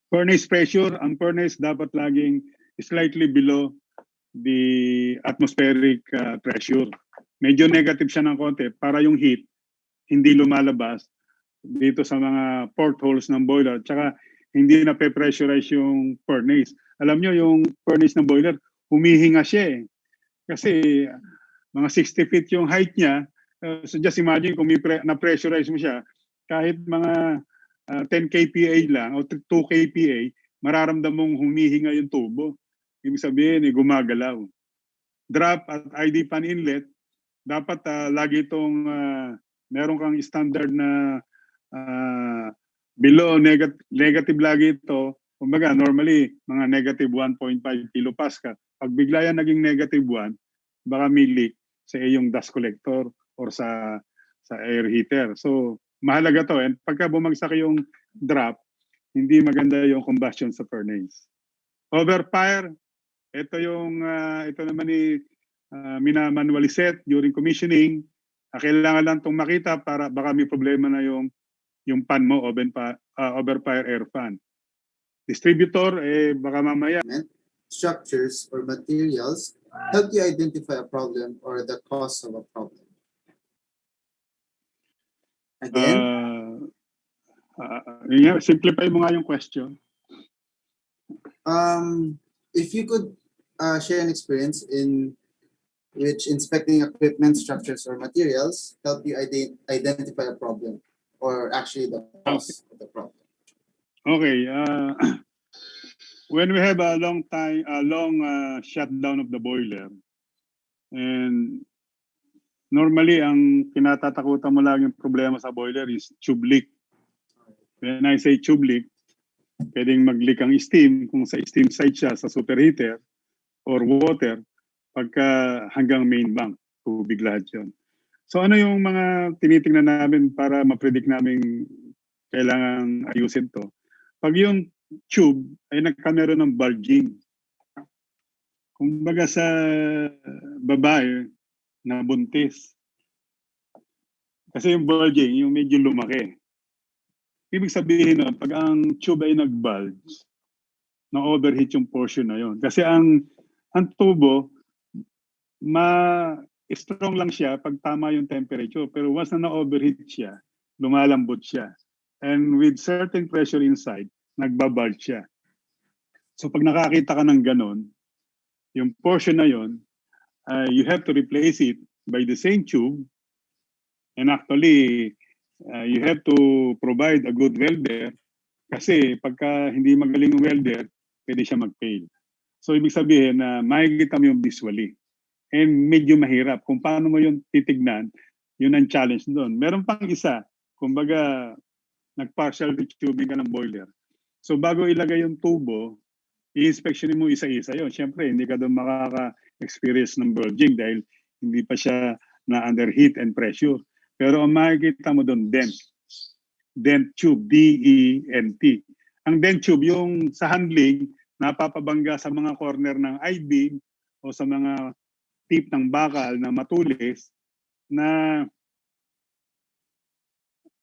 Furnace pressure, ang furnace dapat laging slightly below the atmospheric pressure. Medyo negative siya ng konti para yung heat hindi lumalabas dito sa mga portholes ng boiler. Tsaka hindi na pe-pressurize yung furnace. Alam nyo, yung furnace ng boiler, humihinga siya eh. Kasi mga 60 feet yung height niya. So just imagine kung na-pressurize mo siya, kahit mga 10 kPa lang o 2 kPa, mararamdam mong humihinga yung tubo. Ibig sabihin, gumagalaw. Drop at ID fan inlet, dapat lagi itong meron kang standard na below negative lagi ito. Kumbaga, normally, mga negative 1.5 kilopascal. Pag bigla yan naging negative 1, baka may leak sa iyong dust collector or sa air heater. So, mahalaga to. And pagka bumagsak yung drop, hindi maganda yung combustion sa furnace. Overfire, ito naman ni minamanually set during commissioning. Kailangan lang itong makita para baka may problema na yung pan mo, overfire air fan. Distributor, baka mamaya. Structures or materials help you identify a problem or the cause of a problem. Again? Simplify mo nga yung question. If you could share an experience in which inspecting equipment, structures, or materials help you identify a problem or actually the cause of the problem. Okay. When we have a long shutdown of the boiler, and normally ang kinatatakutan mo lang yung problema sa boiler is tube leak. When I say tube leak, pwedeng mag-leak ang steam kung sa steam side siya sa superheater or water pagka hanggang main bank, tubig lahat yun. So ano yung mga tinitingnan namin para ma-predict namin kailangan ayusin to? Pag yung tube ay nagkameron ng bulging. Kumbaga sa babae na buntis. Kasi yung bulging, yung medyo lumaki. Ibig sabihin na pag ang tube ay nag-bulge, na-overheat yung portion na yon. Kasi ang tubo, strong lang siya pag tama yung temperature. Pero once na na-overheat siya, lumalambot siya. And with certain pressure inside, nagbabulge siya. So pag nakakita ka ng ganon, yung portion na yon, you have to replace it by the same tube. And actually, you have to provide a good welder kasi pagka hindi magaling yung welder, pwede siya mag-fail. So ibig sabihin na makikita mo yung visually. And medyo mahirap. Kung paano mo yung titignan, yun ang challenge doon. Meron pang isa, kumbaga nag-partial retubing ka ng boiler. So bago ilagay yung tubo, i-inspectionin mo isa-isa yun. Siyempre, hindi ka doon makaka-experience ng bulging dahil hindi pa siya na under heat and pressure. Pero ang makikita mo doon, dent. Dent tube, D-E-N-T. Ang dent tube, yung sa handling, napapabangga sa mga corner ng I-beam o sa mga tip ng bakal na matulis na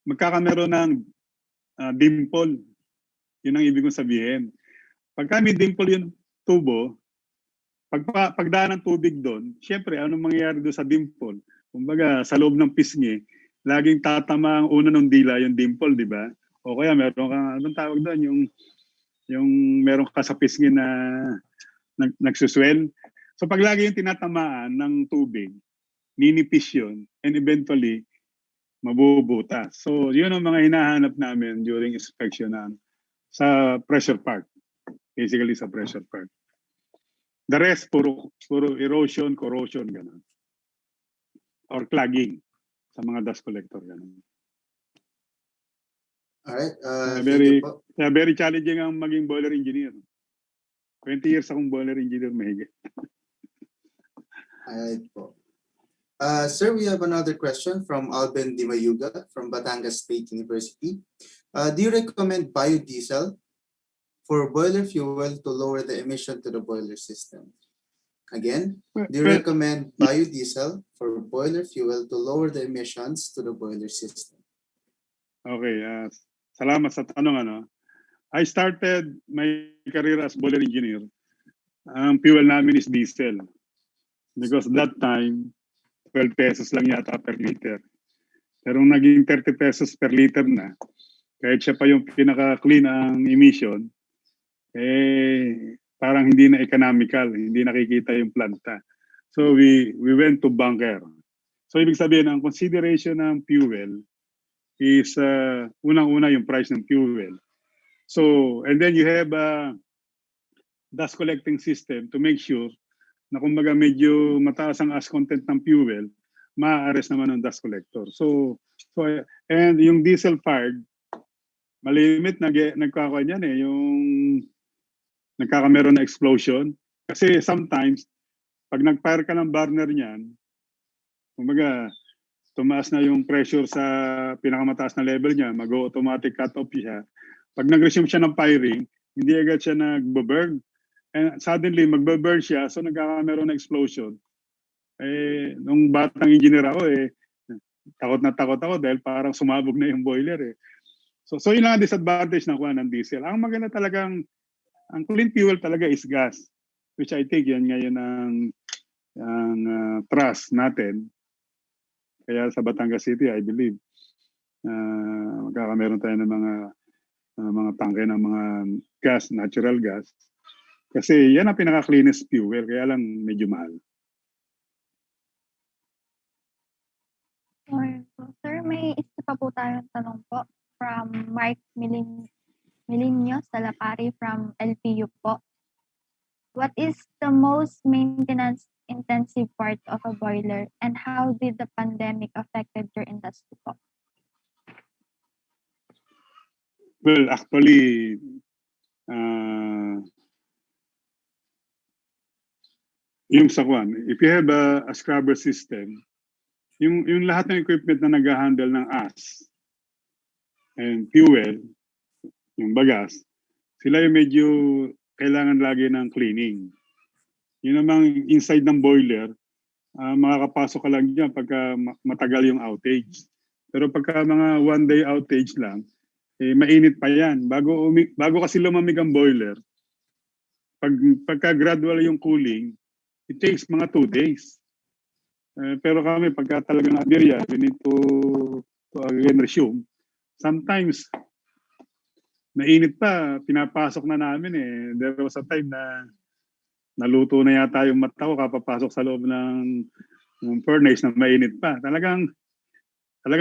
magkakameron ng dimple. Yun ang ibig kong sabihin. Pagka may dimple yung tubo, pagdaan ng tubig doon, syempre, anong mangyayari doon sa dimple? Kumbaga, sa loob ng pisngi, laging tatama ang una ng dila, yung dimple, di ba? O kaya meron kang, anong tawag doon, yung meron ka sa pisngi na nagsuswell. So pag lagi yung tinatamaan ng tubig, ninipis yun, and eventually, mabubutas. So yun ang mga hinahanap namin during inspection sa pressure part. Basically sa pressure part. The rest, puro erosion, corrosion, gano'n. Or clogging sa mga dust collector, gano'n. Alright. Very challenging ang maging boiler engineer. 20 years akong boiler engineer, mahigit. Alright po. Sir, we have another question from Alben Dimayuga from Batangas State University. Do you recommend biodiesel for boiler fuel to lower the emission to the boiler system? Again, do you recommend biodiesel for boiler fuel to lower the emissions to the boiler system? Okay, salamat sa tanong. I started my career as boiler engineer. Ang fuel namin is diesel. Because that time, 12 pesos lang yata per liter. Pero naging 30 pesos per liter na, kahit siya pa yung pinaka-clean ang emission, parang hindi na economical, hindi nakikita yung planta. So we went to bunker. So ibig sabihin, ang consideration ng fuel is unang-una yung price ng fuel. So, and then you have a dust collecting system to make sure na kumbaga medyo mataas ang ash content ng fuel, ma-arrest naman ng dust collector. So and yung diesel fired, malimit nagkakaroon yan yung nagkakameron na explosion. Kasi sometimes, pag nag-fire ka ng burner niyan, kumbaga, tumaas na yung pressure sa pinakamataas na level niya, mag-automatic cut-off siya. Pag nag-resume siya ng firing, hindi agad siya nag-burn. And suddenly, mag-burn siya, so nagkakameron na explosion. Nung batang engineer ako, takot na takot ako dahil parang sumabog na yung boiler. So yun lang ang disadvantage ng diesel. Ang maganda talagang, ang clean fuel talaga is gas, which I think yan ngayon ang trust natin. Kaya sa Batangas City, I believe, magkakameron tayo ng mga tangke ng mga gas, natural gas. Kasi yan ang pinaka-cleanest fuel, kaya lang medyo mahal. Sir, may isa pa po tayong tanong po from Mark Milinio Salapari from LPU po. What is the most maintenance-intensive part of a boiler and how did the pandemic affected your industry po? Well, actually, yung sa if you have a scrubber system, yung lahat ng equipment na nag-handle ng ash and fuel, yung bagas, sila yung medyo kailangan lagi ng cleaning. Yun namang inside ng boiler, makakapasok ka lang dyan pagka matagal yung outage. Pero pagka mga one-day outage lang, mainit pa yan. Bago kasi lumamig ang boiler, pagka gradual yung cooling, it takes mga 2 days. Pero kami, pagka talagang aberya, we need to again resume. Sometimes, mainit pa, pinapasok na namin There was a time na naluto na yata yung mata ko kapapasok sa loob ng furnace na mainit pa. Talagang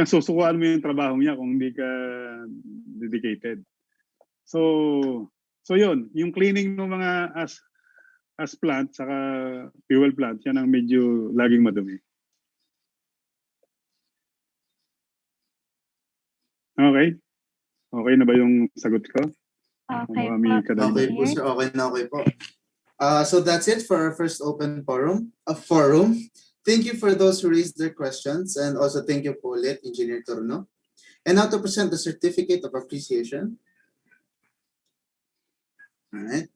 susukuan mo yung trabaho niya kung hindi ka dedicated. So yun, yung cleaning ng mga as plant saka fuel plant, yan ang medyo laging madumi. Okay? Okay na ba yung sagot ko? Okay po. Okay po, sir. Okay po. So that's it for our first open forum. Thank you for those who raised their questions, and also thank you po ulit, Engineer Turno. And now to present the Certificate of Appreciation. All right.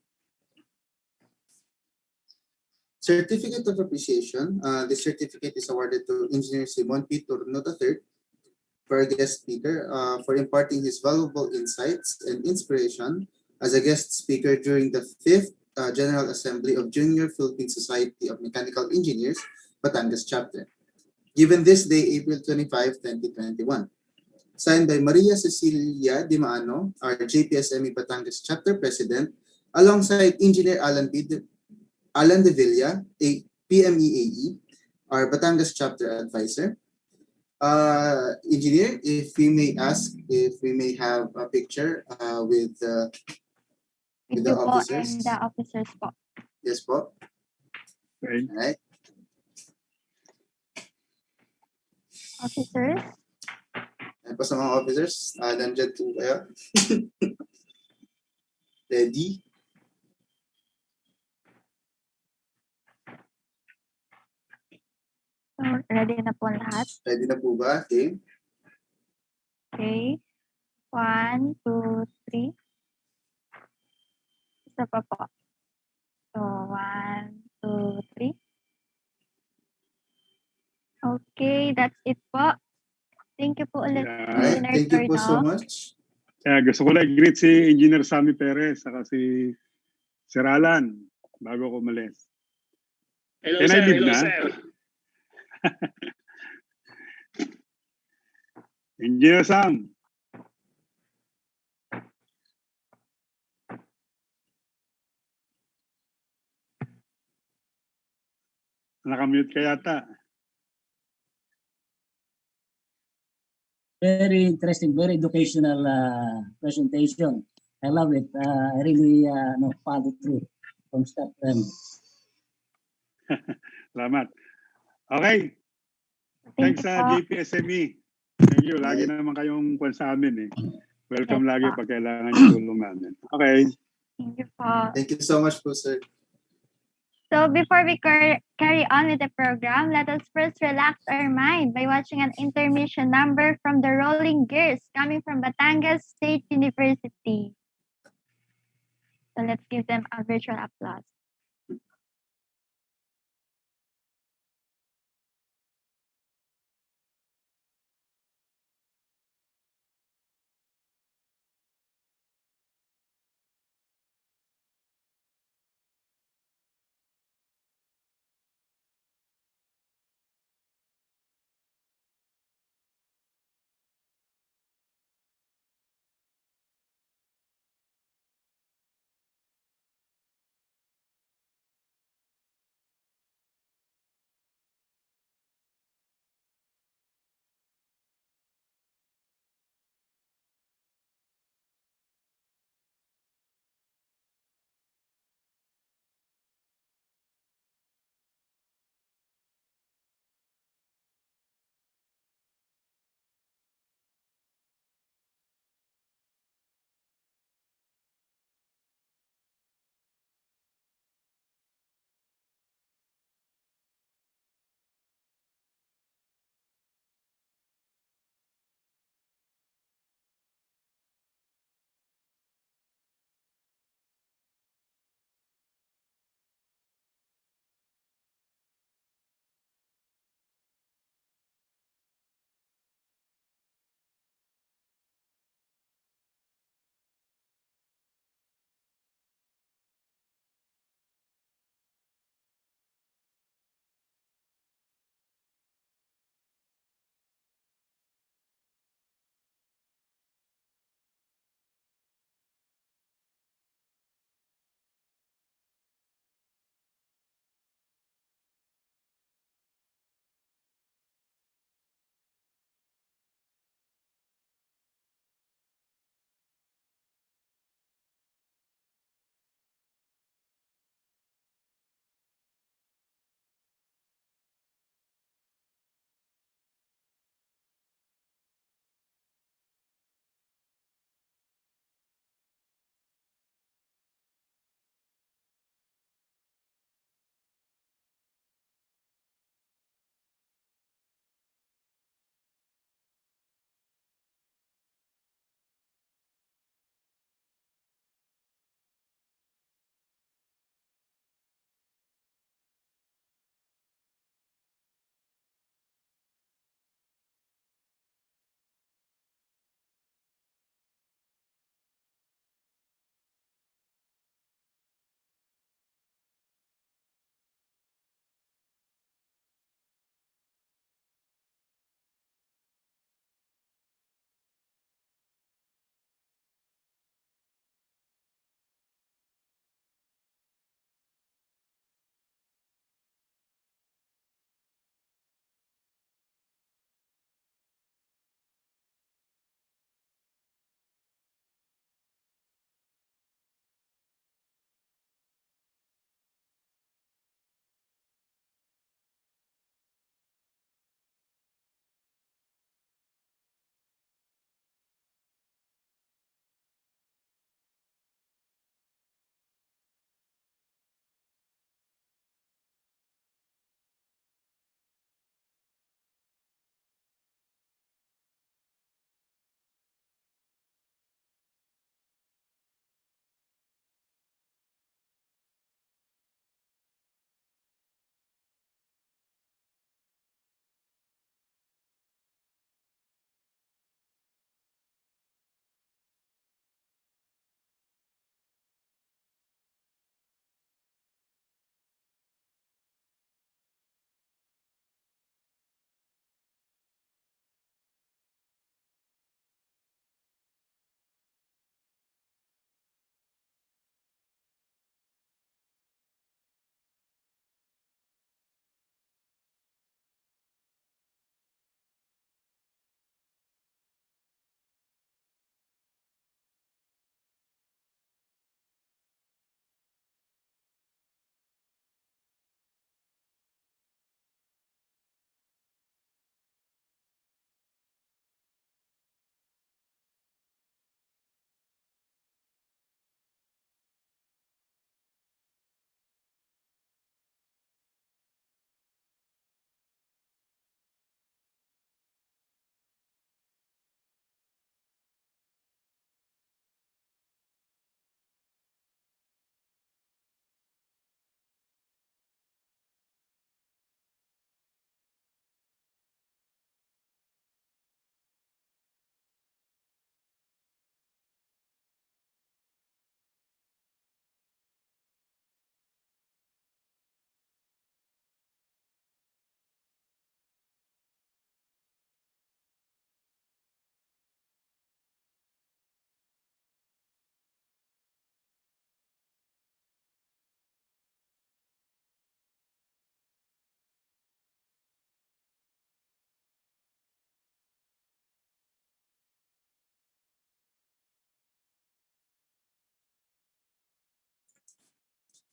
Certificate of Appreciation. This certificate is awarded to Engineer Simon P. Turno III for a guest speaker for imparting his valuable insights and inspiration as a guest speaker during the 5th General Assembly of Junior Philippine Society of Mechanical Engineers, Batangas Chapter. Given this day, April 25, 2021. Signed by Maria Cecilia Di Maano, our JPSME Batangas Chapter President, alongside Engineer Alan De Villa, a PMEAE, our Batangas Chapter Advisor. Engineer, if we may ask, if we may have a picture with the officers. And the officers po. Yes po. Okay. Alright. Officers. Ayan po sa mga officers. Nandyan po kayo. Ready? So, ready na po lahat. Ready na po ba? Okay. Okay. 1, 2, 3. Isa pa po. So, 1, 2, 3. Okay, that's it po. Thank you po ulit, Alright. Engineer Thank you po so Turno. much. Kaya gusto ko lang greet si Engineer Sammy Perez saka si Sir Alan bago ko umalis. Hello, Can I sir. leave Hello, na? sir. Engineer Sam. Nakamute ka yata. Very interesting, very educational presentation. I love it. I really follow through from step to end. Salamat. Okay. Thank Thanks you sa po. JPSME. Thank you. Lagi naman kayong kwan sa amin eh. Welcome Yes, lagi po. pag kailangan yung tulong namin. Okay. Thank you po. Thank you so much po, sir. So before we carry on with the program, let us first relax our mind by watching an intermission number from the Rolling Gears coming from Batangas State University. So let's give them a virtual applause.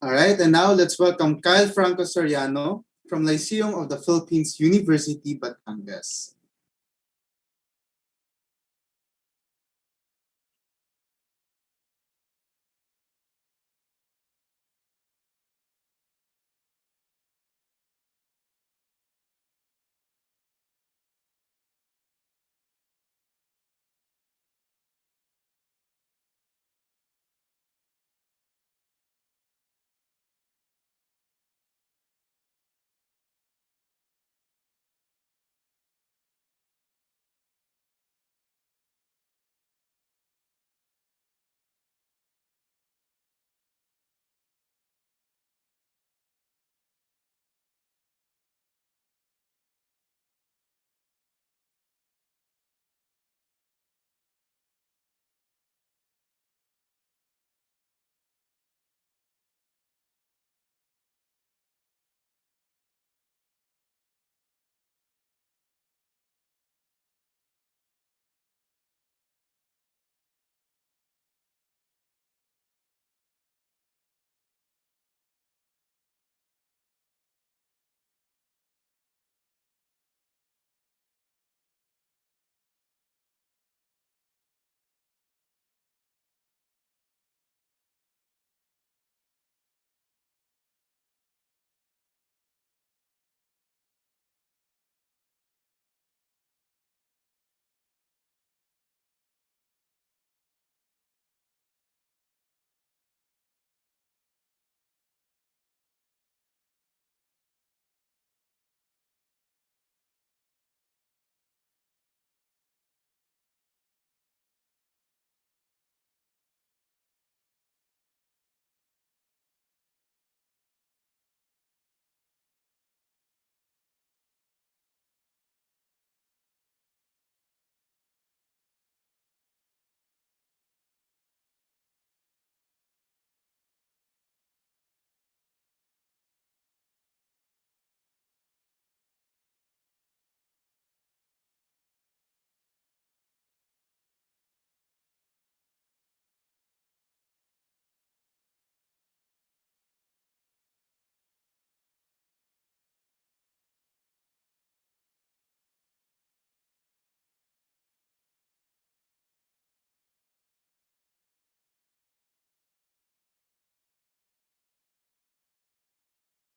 All right, and now let's welcome Kyle Franco Soriano from Lyceum of the Philippines University, Batangas.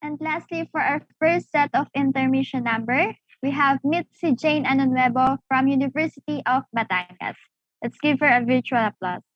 And lastly, for our first set of intermission number, we have Mitzi Jane Anunuevo from University of Batangas. Let's give her a virtual applause.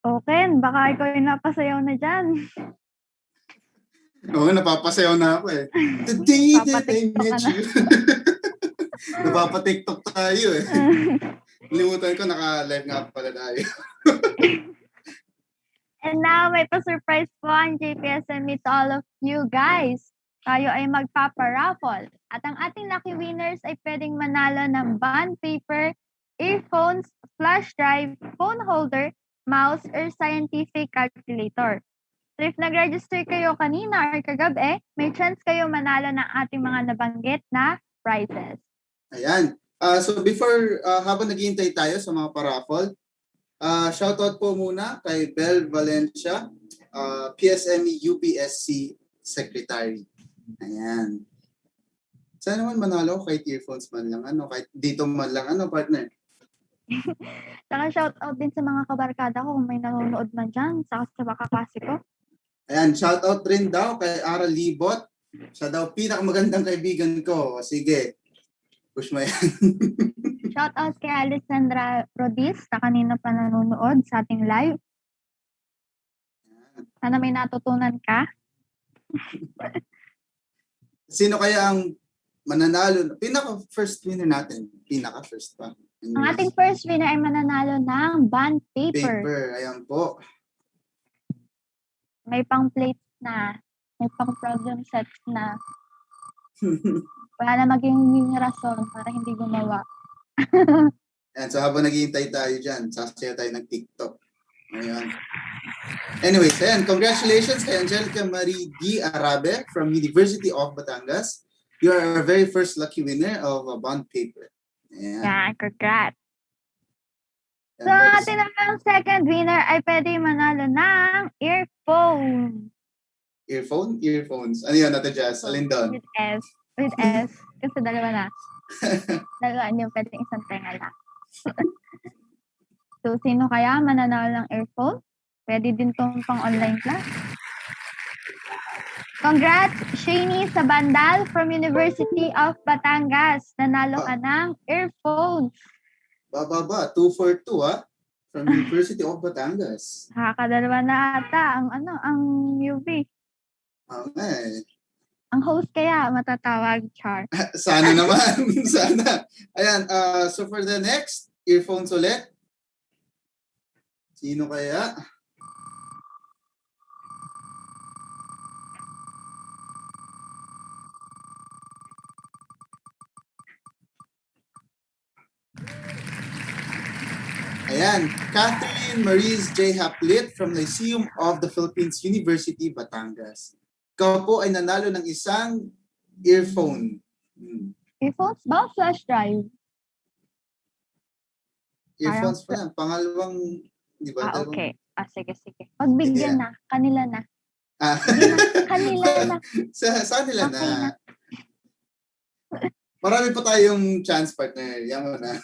Okay, baka ikaw yung napasayaw na dyan. Oo, napapasayaw na ako eh. The day that I Papatiktok met ka na. you. Napapatiktok tayo eh. Limutan ko, naka-live nga pala tayo. And now, may pa-surprise po ang JPSME to all of you guys. Tayo ay magpaparaffle. At ang ating lucky winners ay pwedeng manalo ng bond paper, earphones, flash drive, phone holder, mouse, or scientific calculator. So if nag-register kayo kanina or kagabi, may chance kayo manalo ng ating mga nabanggit na prizes. Ayan. So before, habang naghihintay tayo sa mga paraffle, shoutout po muna kay Bel Valencia, PSME UPSC Secretary. Ayan. Sana naman manalo kahit earphones man lang, kahit dito man lang, partner. Saka shoutout din sa mga kabarkada ko kung may nanonood man dyan, saka sa baka klase ko. Ayan, shoutout rin daw kay Ara Libot. Siya daw pinakamagandang kaibigan ko. Sige, push mo yan. Shoutout kay Alessandra Rodis na kanina pa nanonood sa ating live. Sana may natutunan ka. Sino kaya ang mananalo? Pinaka-first winner natin. Pinaka-first pa. Ang ating first winner ay mananalo ng bond paper. Ayan po. May pang plates na. May pang problem sets na. Wala na maging rason para hindi gumawa. Ayan, so habang naghihintay tayo dyan, sasaya tayo ng TikTok. Ayan. Anyways, ayan, congratulations kay Angelica Marie D. Arabe from University of Batangas. You are our very first lucky winner of a bond paper. Ayan. Yeah, congrats. Ayan, So, boys. ating namang second winner ay pwede manalo ng earphone. Earphone? Earphones. Ano yun, Ate Jazz? Alin doon? With S. With S. Kasi dalawa na. Dalawa niyo pwede isang tenga lang. So, sino kaya mananalo ng earphone? Pwede din tong pang online class. Congrats, Shani Sabandal from University of Batangas. Nanalo ka ng earphones. Bababa, 2 for 2 from University of Batangas. Nakakadalawa na ata ang UV. Okay. Ang host kaya matatawag, Char. Sana naman. Sana. Ayan, so for the next, earphones ulit. Sino kaya? Ayan, Catherine Maurice J. Haplit from Lyceum of the Philippines University, Batangas. Ikaw po ay nanalo ng isang earphone. Earphones ba? Flash drive? Earphones pa yan. Pangalawang, di ba? Okay. Sige. Pagbigyan na. Kanila na. Kanila na. Sa nila Okay na. Marami pa tayong chance, partner. Yan mo na.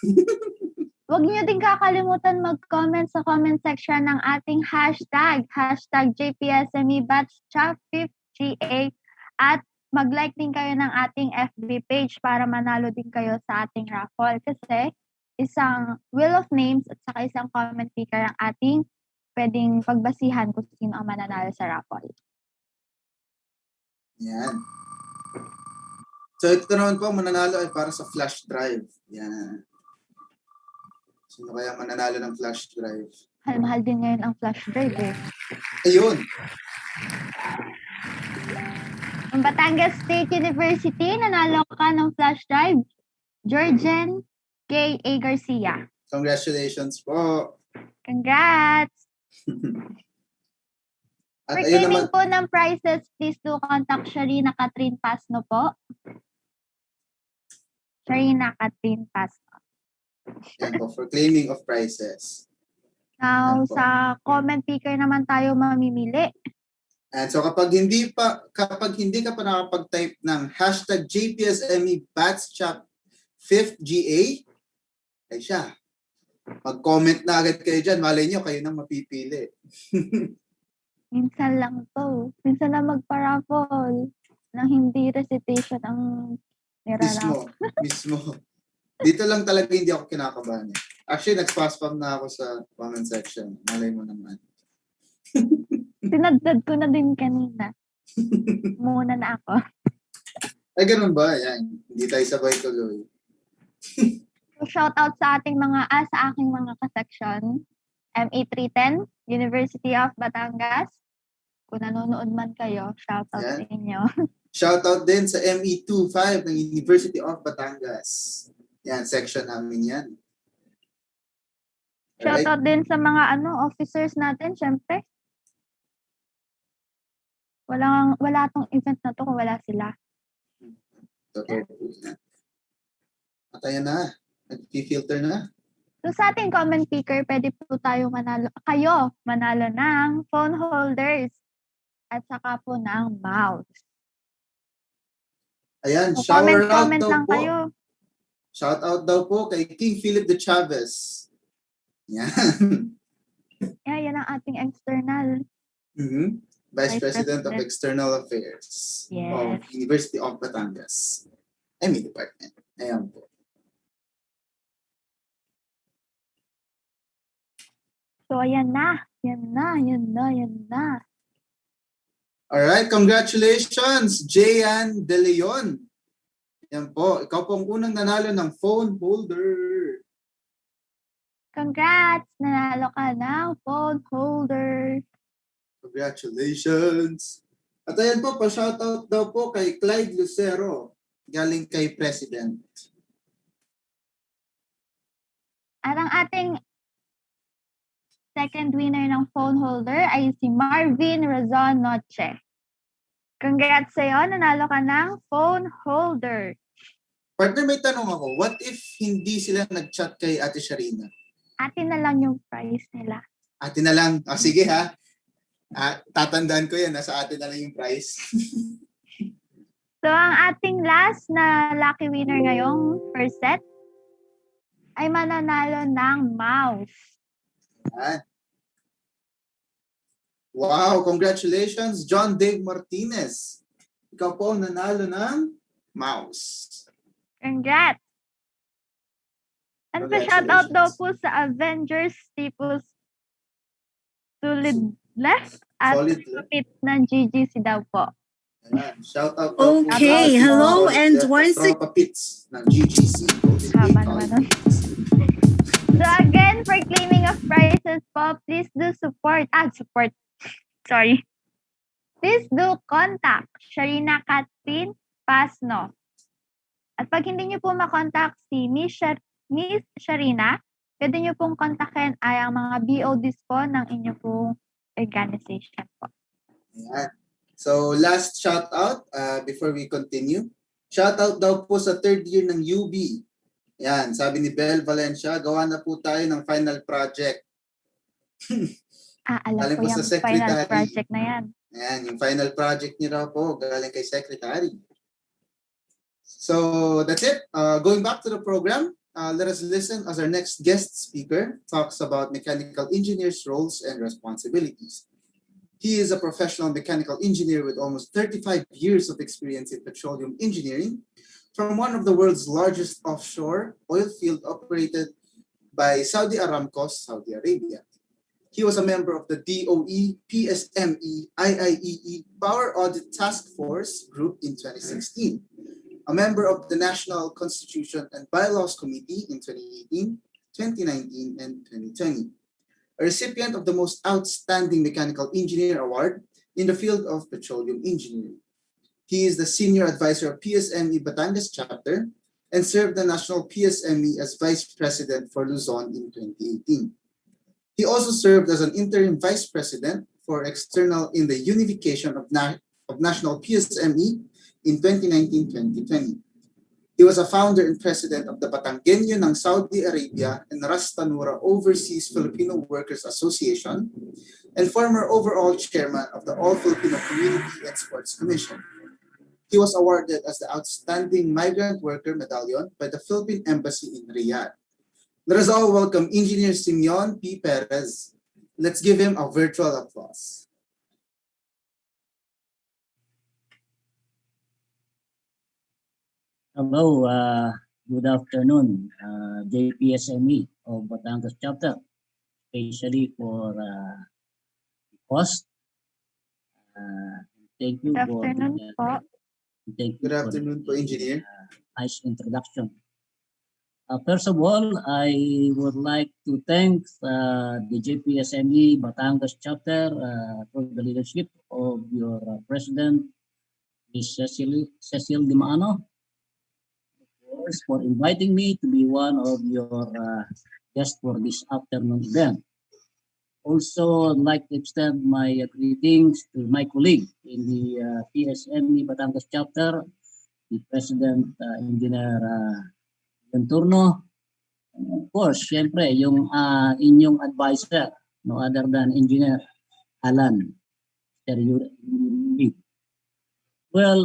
Huwag niyo din kakalimutan mag-comment sa comment section ng ating hashtag JPSME-Batch5GA at mag-like din kayo ng ating FB page para manalo din kayo sa ating raffle. Kasi isang wheel of names at saka isang comment picker ang ating pwedeng pagbasihan kung sino ang mananalo sa raffle. Yan. So ito naman po, mananalo ay para sa flash drive. Yan. Sino kaya mananalo ng flash drive? Mahal din ngayon ang flash drive eh. Ayun. Ang Batangas State University, nanalo ka ng flash drive. Georgian K. A. Garcia. Congratulations po. Congrats! At For ayun claiming naman, po ng prizes, please do contact Sharina Catherine Pasno po. Sharina Catherine Pasno. yan po, for claiming of prizes. Now, Yan po. sa comment picker naman tayo mamimili. And so kapag hindi ka pa nakapag-type ng hashtag JPSME-Batch5GA, ay siya. Mag-comment na agad kayo dyan. Malay nyo, kayo nang mapipili. Minsan lang to. Minsan lang magpa-raffle nang hindi recitation ang niraraffle. Mismo. Dito lang talaga hindi ako kinakabahan. Actually, nag-spam na ako sa comment section. Malay mo naman. Sinadad ko na din kanina. Muna na ako. Ay, ganun ba? Yan. Hindi tayo sabay tuloy. So, shout out sa ating sa aking mga kaseksyon. ME 310, University of Batangas. Kung nanonood man kayo, shout out Yan. sa inyo. Shout out din sa ME 25 ng University of Batangas. Yan, section namin yan. Shout out din sa mga officers natin, syempre. Wala tong event na to kung wala sila. Totoo. At ayan na. Nag-filter na. So sa ating comment picker, pwede po kayo manalo ng phone holders at saka po ng mouse. Ayan, So, shower out comment daw lang po. kayo. Shout out daw po kay King Philip de Chavez. Yan. Yan ang ating external. Vice Vice President of President. External Affairs of Yes. University of Batangas. ME Department. Ayan po. So ayan na. Yan na. Alright, congratulations, Jayan De Leon. Yan po, ikaw po ang unang nanalo ng phone holder. Congrats! Nanalo ka ng phone holder. Congratulations. At ayan po, pa-shoutout daw po kay Clyde Lucero, galing kay President. At ang ating second winner ng phone holder ay si Marvin Razon Noche. Congrats sa'yo, nanalo ka ng phone holder. Partner, may tanong ako, what if hindi sila nag-chat kay Ate Sharina? Atin na lang yung price nila. Ate na lang. O sige ha. Tatandaan ko yan. Nasa atin na lang yung price. So, ang ating last na lucky winner ngayong first set ay mananalo ng mouse. Yan. Wow, congratulations, John Dave Martinez. Ikaw po ang nanalo ng mouse. Congrats! And pa-shoutout daw po sa Avengers Tipos Solid Left at Solid Left. Kapit ng GGC daw po. Ayan. Shout out daw po Okay, sa hello Solid and Left once at Tropa Pits ng GGC. Haba naman nun. So again, for claiming of prizes po, please do Please do contact Sharina Catherine Pasno. At pag hindi nyo po makontak si Miss Sharina, pwede nyo pong kontakin ay ang mga BODs po ng inyo pong organization po. Ayan. So last shout out before we continue. Shout out daw po sa third year ng UB. Yan, sabi ni Bel Valencia, gawa na po tayo ng final project. Alam Galing ko po sa yung final secretary. project na yan. Ayan, yung final project niyo raw po, galing kay Secretary. So that's it. Going back to the program, let us listen as our next guest speaker talks about mechanical engineers' roles and responsibilities. He is a professional mechanical engineer with almost 35 years of experience in petroleum engineering from one of the world's largest offshore oil field operated by Saudi Aramco, Saudi Arabia. He was a member of the DOE, Psme, IIEE Power Audit Task Force Group in 2016, a member of the National Constitution and Bylaws Committee in 2018, 2019, and 2020. A recipient of the Most Outstanding Mechanical Engineer Award in the field of petroleum engineering. He is the Senior Advisor of Psme Batangas Chapter and served the National Psme as Vice President for Luzon in 2018. He also served as an interim Vice President for External in the Unification of National Psme in 2019-2020. He was a founder and president of the Batangueño ng Saudi Arabia and Ras Tanura Overseas Filipino Workers Association and former overall chairman of the All Filipino Community and Sports Commission. He was awarded as the Outstanding Migrant Worker Medallion by the Philippine Embassy in Riyadh. Let us all welcome Engineer Simeon P. Perez. Let's give him a virtual applause. Hello, good afternoon, JPSME of Batangas Chapter, especially for host. Thank you Good for afternoon po. thank you Good for afternoon po, Engineer. nice introduction. First of all, I would like to thank the JPSME Batangas chapter for the leadership of your president, Ms. Cecil Dimano, for inviting me to be one of your guests for this afternoon event. Also, I'd like to extend my greetings to my colleague in the PSME Batangas chapter, the President Engineer Turno. Of course, syempre, yung inyong advisor, no other than Engineer Alan. Well,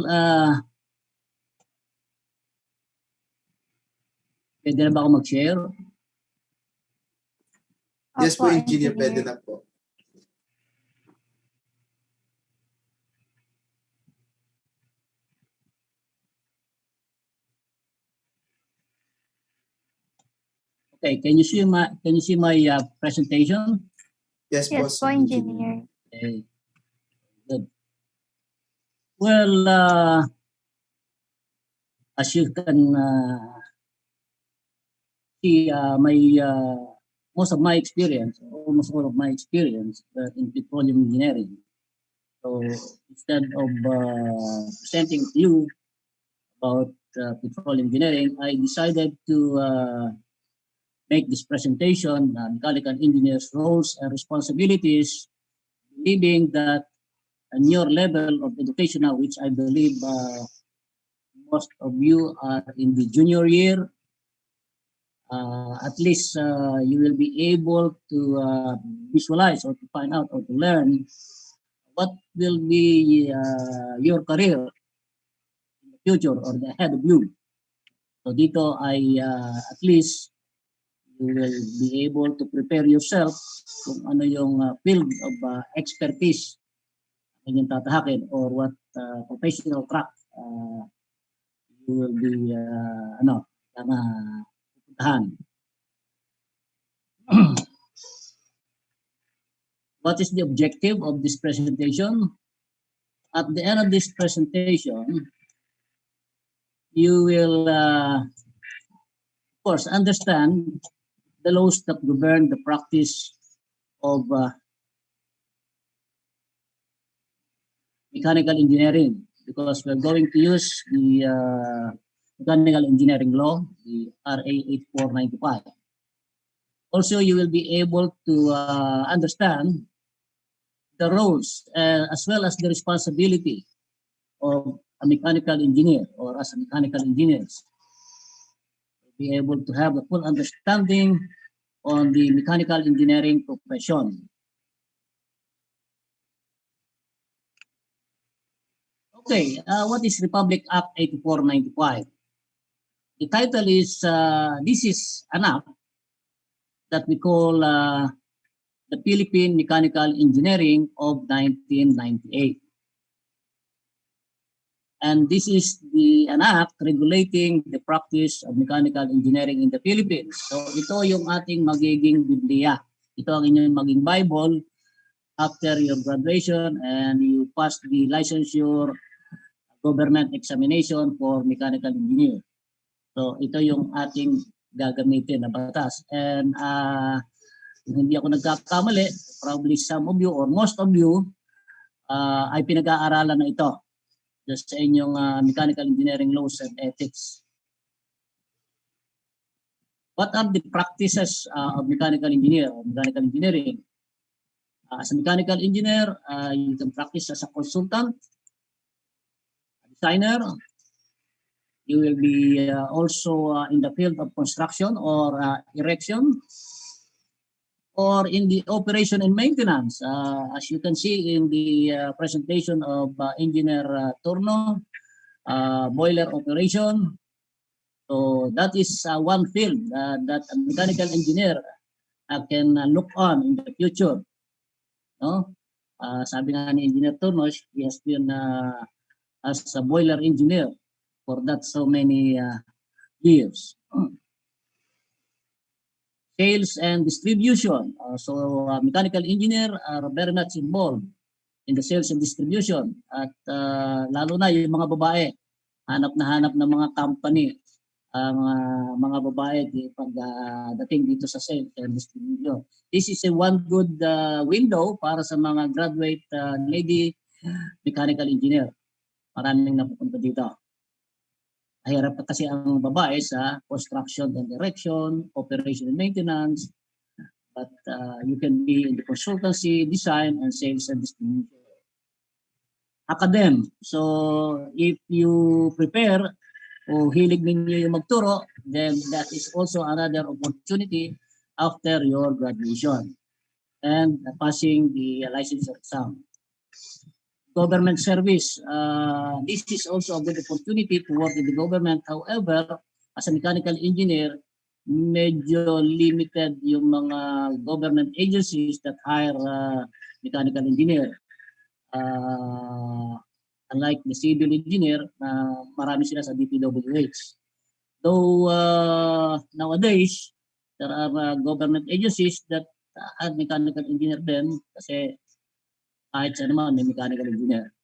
pwede na ba ako mag-share? Yes po, Opo, Engineer, pwede na po. Okay, can you see my presentation? Yes po, Yes po, Engineer. Okay. Good. Well, as you can see, most of my experience, almost all of my experience in petroleum engineering. So instead of presenting to you about petroleum engineering, I decided to make this presentation on mechanical engineers' roles and responsibilities, believing that on your level of education now, which I believe most of you are in the junior year, at least you will be able to visualize or to find out or to learn what will be your career in the future or ahead of you. So dito ay at least you will be able to prepare yourself kung ano yung field of expertise na inyong tatahakin or what professional track you will be pupuntahan. What is the objective of this presentation? At the end of this presentation, you will, of course, understand the laws that govern the practice of mechanical engineering, because we're going to use the mechanical engineering law, the RA 8495. Also, you will be able to understand the roles as well as the responsibility of a mechanical engineer or as a mechanical engineers. Be able to have a full understanding on the mechanical engineering profession. Okay, what is Republic Act 8495? The title is, this is an act that we call the Philippine Mechanical Engineering of 1998. And this is an act regulating the practice of mechanical engineering in the Philippines. So ito yung ating magiging Biblia. Ito ang inyong maging Bible after your graduation and you pass the licensure government examination for mechanical engineer. So ito yung ating gagamitin na batas. And kung hindi ako nagkakamali, probably some of you or most of you ay pinag-aaralan na ito just sa inyong mechanical engineering laws and ethics. What are the practices of mechanical engineer or mechanical engineering? As a mechanical engineer, you can practice as a consultant, a designer. You will be also in the field of construction or erection, or in the operation and maintenance. As you can see in the presentation of Engineer Turno, boiler operation. So that is one field that a mechanical engineer can look on in the future. No? Sabi nga ni Engineer Turno, he has been as a boiler engineer for that so many years. Sales and distribution. Mechanical engineer are very much involved in the sales and distribution. At lalo na yung mga babae, hanap ng mga company ang mga babae pag dating dito sa sales and distribution. This is a one good window para sa mga graduate lady mechanical engineer. Maraming napupunta dito. Mahirap kasi ang babae sa construction and erection, operation and maintenance, but you can be in the consultancy, design, and sales and distribution. Academ. So if you prepare o hilig ninyo yung magturo, then that is also another opportunity after your graduation and passing the licensure exam. Government service. This is also a good opportunity to work in the government. However, as a mechanical engineer, medyo limited yung mga government agencies that hire mechanical engineer. Unlike the civil engineer, marami sila sa DPWH. Though nowadays, there are government agencies that are mechanical engineer din kasi kahit siya naman may mechanical engineer.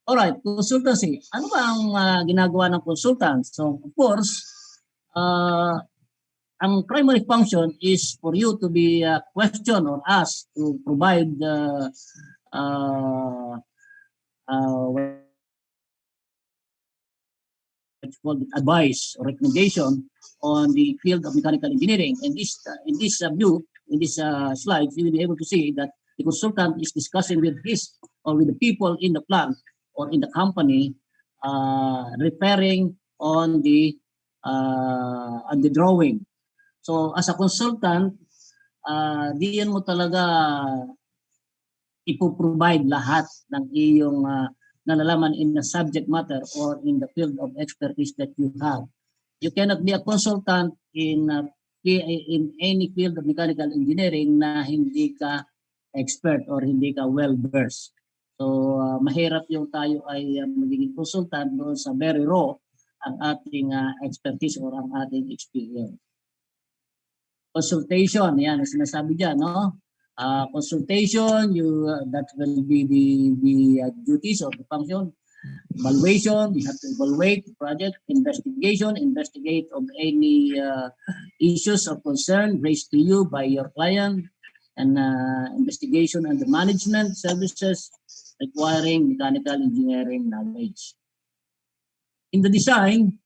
Alright, consultancy. Ano ba ang ginagawa ng consultant? So, of course, ang primary function is for you to be questioned or asked to provide what's called advice or recommendation on the field of mechanical engineering. And in this view, in this slide, you will be able to see that the consultant is discussing with his or with the people in the plant or in the company, repairing on the drawing. So as a consultant, diyan mo talaga ipoprovide lahat ng iyong nalalaman in the subject matter or in the field of expertise that you have. You cannot be a consultant in any field of mechanical engineering na hindi ka expert or hindi ka well-versed. So, mahirap yung tayo ay magiging consultant doon sa very raw ang ating expertise or ang ating experience. Consultation, yan, sinasabi dyan, no? Consultation, that will be the duties or the function. Evaluation, you have to evaluate the project. Investigation, investigate of any issues of concern raised to you by your client. And investigation and the management services requiring mechanical engineering knowledge. In the design,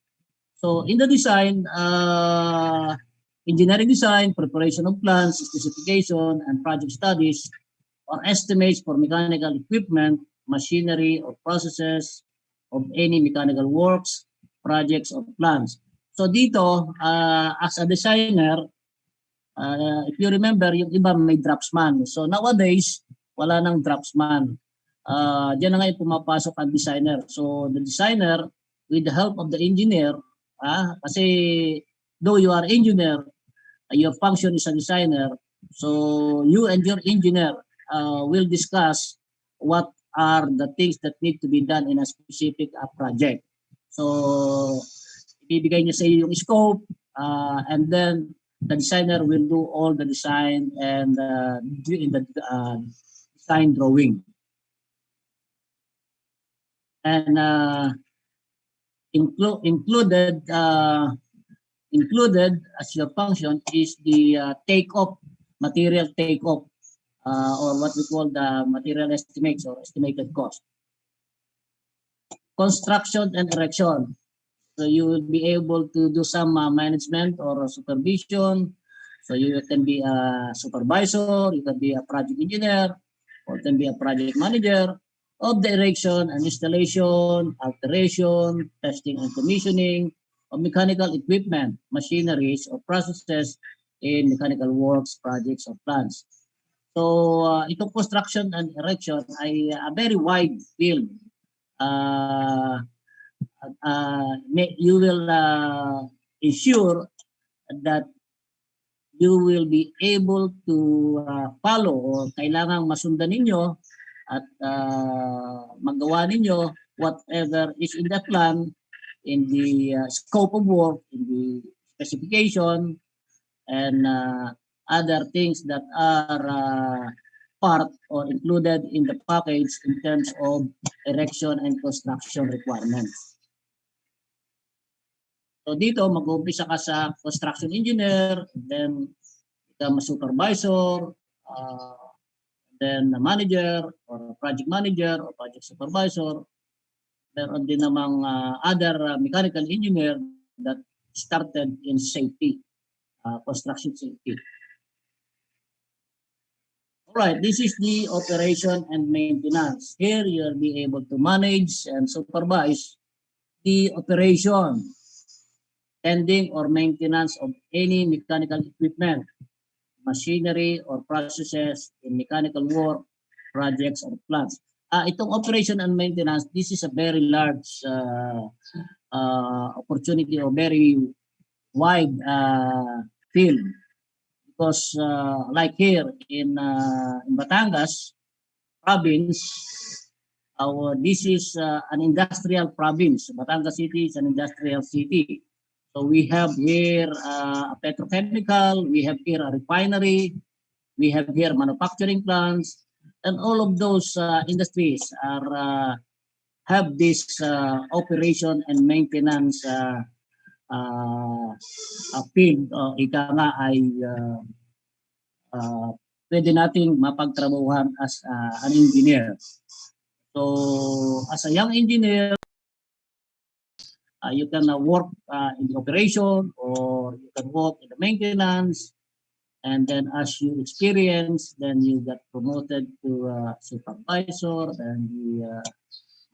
engineering design, preparation of plans, specification, and project studies or estimates for mechanical equipment, machinery, or processes of any mechanical works, projects, or plans. So dito, as a designer, if you remember, yung iba may draftsman. So nowadays, wala nang draftsman. Diyan na ngayon pumapasok ang designer. So the designer, with the help of the engineer, kasi though you are engineer, your function is a designer. So you and your engineer will discuss what are the things that need to be done in a specific project. So ibibigay niya sa iyo yung scope, and then the designer will do all the design and in the design drawing. And included as your function is the material take-off, or what we call the material estimates or estimated cost. Construction and erection. So you will be able to do some management or supervision. So you can be a supervisor, you can be a project engineer, or can be a project manager of the erection and installation, alteration, testing and commissioning of mechanical equipment, machineries, or processes in mechanical works, projects, or plants. So itong construction and erection ay a very wide field. You will ensure that you will be able to follow or kailangang masundan ninyo at magawa ninyo whatever is in the plan, in the scope of work, in the specification, and other things that are part or included in the package in terms of erection and construction requirements. So dito, mag-uumpisa ka sa construction engineer, then become a supervisor, then a manager, or a project manager, or project supervisor. Meron din namang other mechanical engineer that started in safety, construction safety. Alright, this is the operation and maintenance. Here, you'll be able to manage and supervise the operation, tending or maintenance of any mechanical equipment, machinery or processes in mechanical work, projects or plants. Itong operation and maintenance, this is a very large opportunity or very wide field, because like here in Batangas province, this is an industrial province. Batangas City is an industrial city. So we have here a petrochemical, we have here a refinery, we have here manufacturing plants, and all of those industries are have this operation and maintenance field. Ika nga ay pwede nating mapagtrabahuhan as an engineer. So as a young engineer, you can work in the operation, or you can work in the maintenance, and then as you experience, then you get promoted to supervisor and the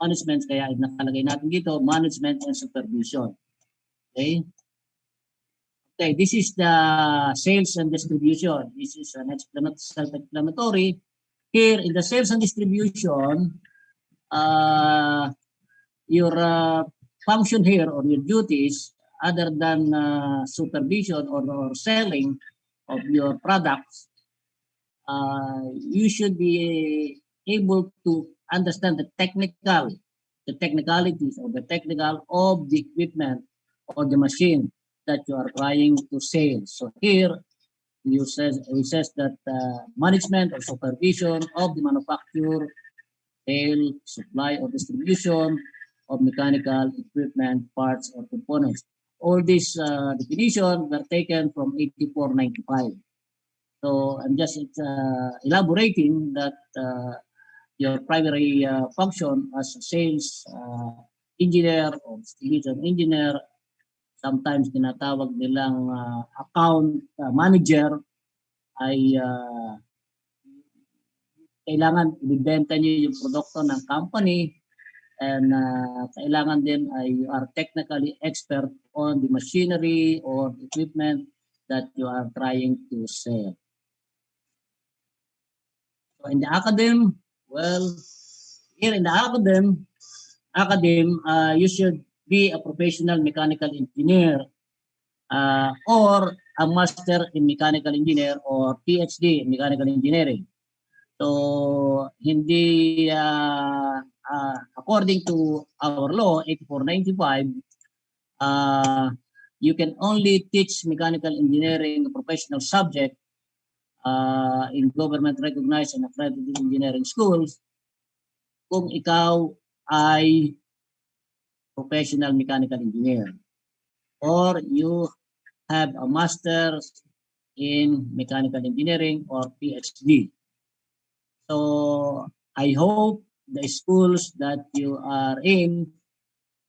management. Kaya nakalagay natin dito, management and supervision. Okay. Okay, this is the sales and distribution. This is an self-explanatory. Here in the sales and distribution, your function here or your duties, other than supervision or selling of your products, you should be able to understand the technicalities or the technical of the equipment or the machine that you are trying to sell. So here it says that management or supervision of the manufacture, sale, supply or distribution of mechanical equipment, parts or components. All these definitions were taken from 8495. So I'm just elaborating that your primary function as a sales engineer or distribution engineer, sometimes tinatawag nilang account manager, ay kailangan ibibenta niyo yung produkto ng company, and kailangan din ay you are technically expert on the machinery or equipment that you are trying to sell. So in the academy, well, here in the academy, you should be a professional mechanical engineer or a master in mechanical engineer or PhD in mechanical engineering. So hindi according to our law 8495, you can only teach mechanical engineering professional subject in government recognized and accredited engineering schools kung ikaw ay professional mechanical engineer or you have a master's in mechanical engineering or PhD. So I hope the schools that you are in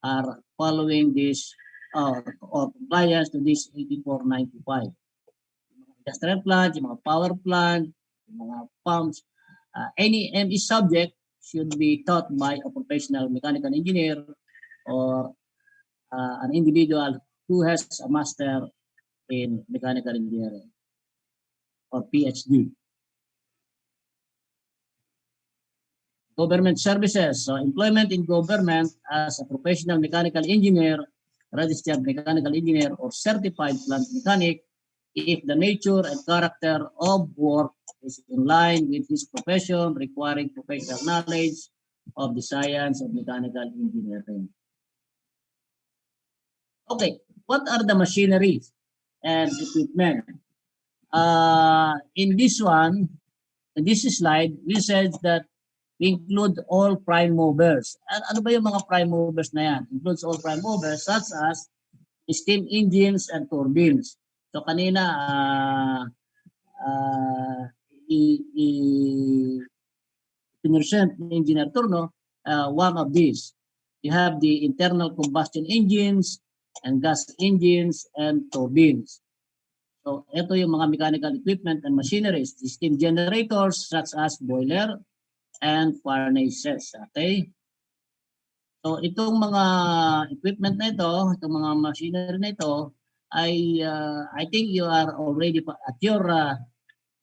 are following this or compliance to this 8495. Yung mga industrial plant, yung mga power plant, yung mga pumps, any ME subject should be taught by a professional mechanical engineer or an individual who has a master in mechanical engineering or PhD. Government services. So employment in government as a professional mechanical engineer, registered mechanical engineer, or certified plant mechanic if the nature and character of work is in line with his profession, requiring professional knowledge of the science of mechanical engineering. Okay, what are the machineries and equipment? in this one, in this slide, we said that we include all prime movers. Ano ba yung mga prime movers na yan? Includes all prime movers such as steam engines and turbines. So kanina, pinresent ni Engineer Turno, one of these. You have the internal combustion engines and gas engines and turbines. So ito yung mga mechanical equipment and machineries, the steam generators such as boiler and furnaces. Okay? So itong mga equipment na ito, itong mga machinery na ito, I think you are already at your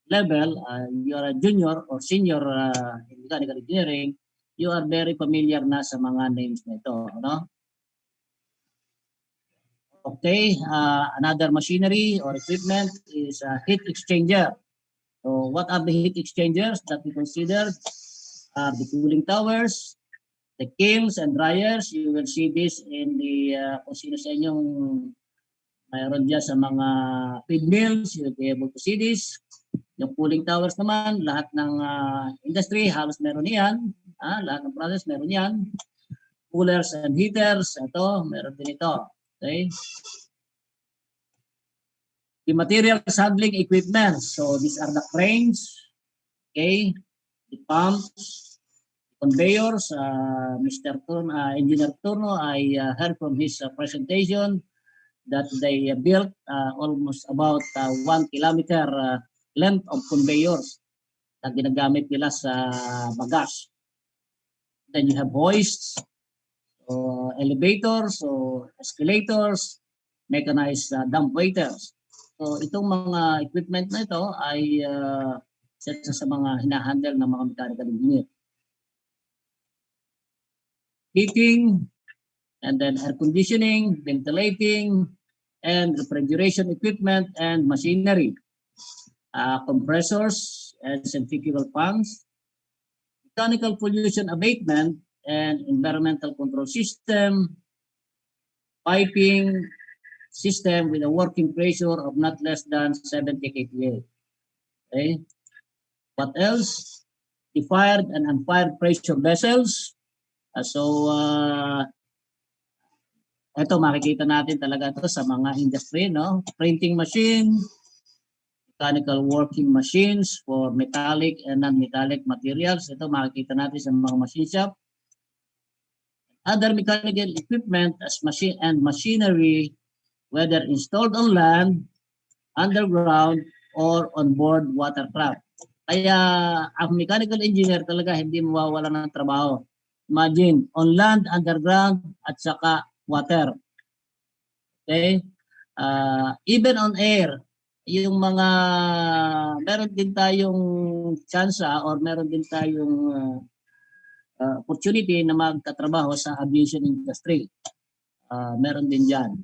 level, you are a junior or senior in mechanical engineering, you are very familiar na sa mga names na ito. No? Okay, another machinery or equipment is a heat exchanger. So what are the heat exchangers that we consider? The cooling towers, the kilns and dryers. You will see this in the, kung sino sa inyong mayroon dyan sa mga feed mills, you will be able to see this. Yung cooling towers naman, lahat ng industry, halos meron yan. Lahat ng process, meron yan. Coolers and heaters, ito, meron din ito. Okay. The materials handling equipment. So these are the cranes, okay, the pumps, conveyors. Mr. Turno, Engineer Turno, I heard from his presentation that they built almost about 1 kilometer length of conveyors na ginagamit nila sa bagas. Then you have hoists, elevators, escalators, mechanized dump waiters. So itong mga equipment na ito ay set sa mga hinahandle ng mga mechanical engineer. Heating, and then air conditioning, ventilating, and refrigeration equipment and machinery. Compressors and centrifugal pumps, mechanical pollution abatement and environmental control system, piping system with a working pressure of not less than 70 kPa. Okay. What else? The fired and unfired pressure vessels. Ito makikita natin talaga ito sa mga industry, no? Printing machine, mechanical working machines for metallic and non-metallic materials. Ito makikita natin sa mga machine shop. Other mechanical equipment as machine and machinery, whether installed on land, underground, or on board watercraft. Kaya ang mechanical engineer talaga hindi mawawala ng trabaho. Imagine, on land, underground, at saka water. Okay? Even on air, yung mga meron din tayong chance or meron din tayong opportunity na magtatrabaho sa aviation industry. Meron din dyan.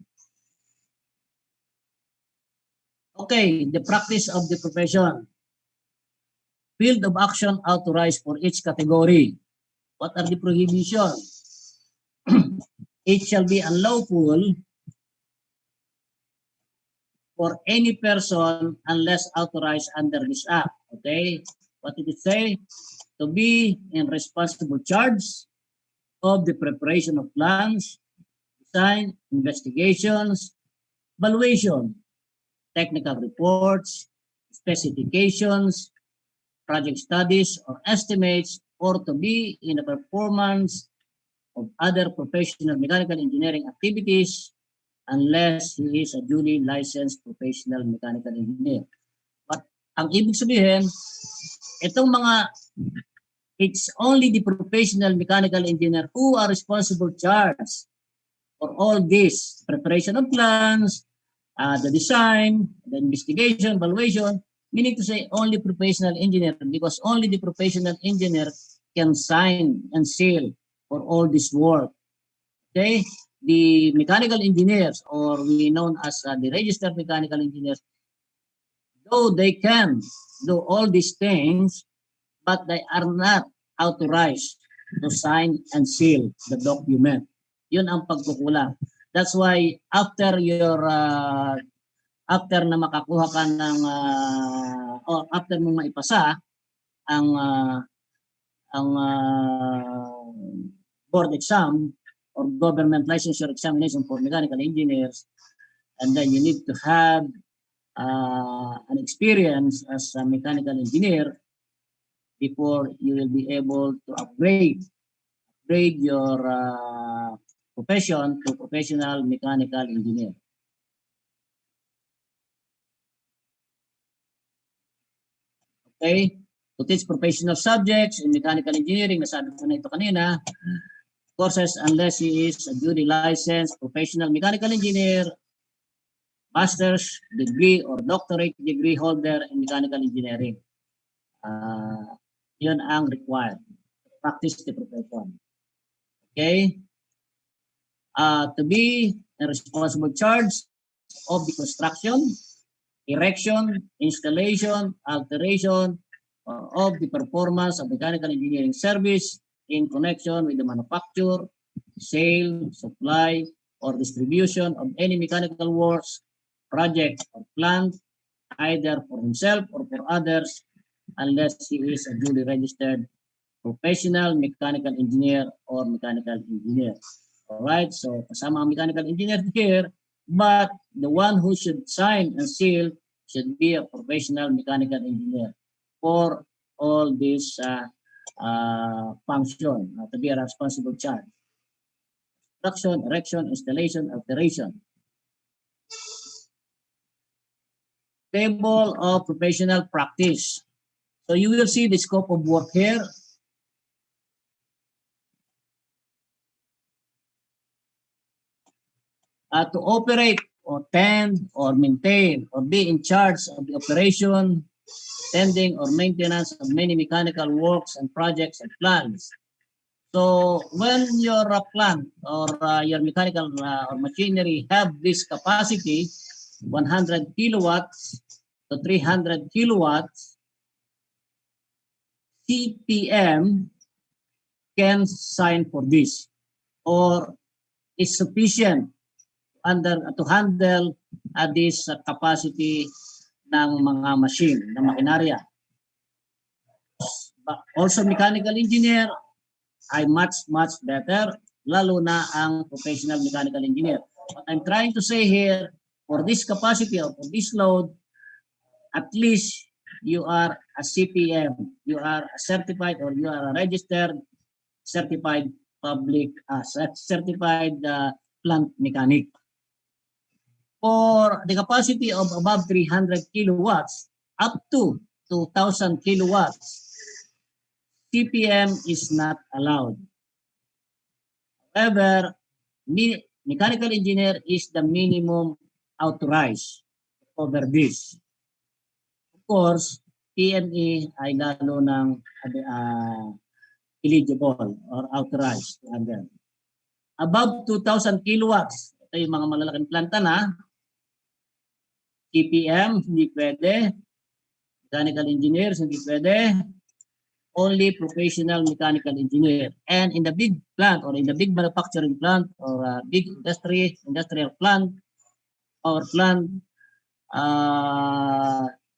Okay, the practice of the profession. Field of action authorized for each category. What are the prohibitions? It shall be unlawful for any person unless authorized under this act. Okay? What did it say? To be in responsible charge of the preparation of plans, design, investigations, evaluation, technical reports, specifications, project studies or estimates, or to be in the performance of other professional mechanical engineering activities unless he is a duly licensed professional mechanical engineer. But ang ibig sabihin, itong mga, it's only the professional mechanical engineer who are responsible charge for all this preparation of plans, the design, the investigation, evaluation, meaning to say only professional engineer, because only the professional engineer can sign and seal for all this work. Okay? The mechanical engineers, or we known as the registered mechanical engineers, though they can do all these things, but they are not authorized to sign and seal the document. Yun ang pagkukulang. That's why after your after na makakuha ka ng o after mo maipasa ang board exam or government licensure examination for mechanical engineers, and then you need to have an experience as a mechanical engineer before you will be able to upgrade your profession to professional mechanical engineer. Okay, to teach professional subjects in mechanical engineering, nasabi ko na ito kanina, courses unless he is a duly licensed professional mechanical engineer, master's degree or doctorate degree holder in mechanical engineering. Yun ang required to practice the profession. Okay? To be a responsible charge of the construction, erection, installation, alteration of the performance of mechanical engineering service in connection with the manufacture, sale, supply, or distribution of any mechanical works, project, or plant, either for himself or for others, unless he is a duly registered professional mechanical engineer or mechanical engineer. All right, so kasama ang mechanical engineer here, but the one who should sign and seal should be a professional mechanical engineer for all these function to be a responsible charge. Construction, erection, installation, alteration. Table of professional practice. So you will see the scope of work here. To operate or tend or maintain or be in charge of the operation, tending or maintenance of many mechanical works and projects and plants. So when your plant or your mechanical or machinery have this capacity, 100 kilowatts to 300 kilowatts, CPM can sign for this or is sufficient to handle this capacity ng mga machine, ng makinarya. But also mechanical engineer ay much better, lalo na ang professional mechanical engineer. What I'm trying to say here, for this capacity or for this load, at least you are a CPM, you are a certified or you are a registered certified public certified plant mechanic. For the capacity of above 300 kilowatts up to 2,000 kilowatts, CPM is not allowed. However, mechanical engineer is the minimum authorized over this. Of course, PME ay lalo ng eligible or authorized to handle. Above 2,000 kilowatts, ito yung mga malalaking planta na, CPM, hindi pwede. Mechanical engineers, hindi pwede. Only professional mechanical engineer. And in the big plant or in the big manufacturing plant or big industrial plant or plant,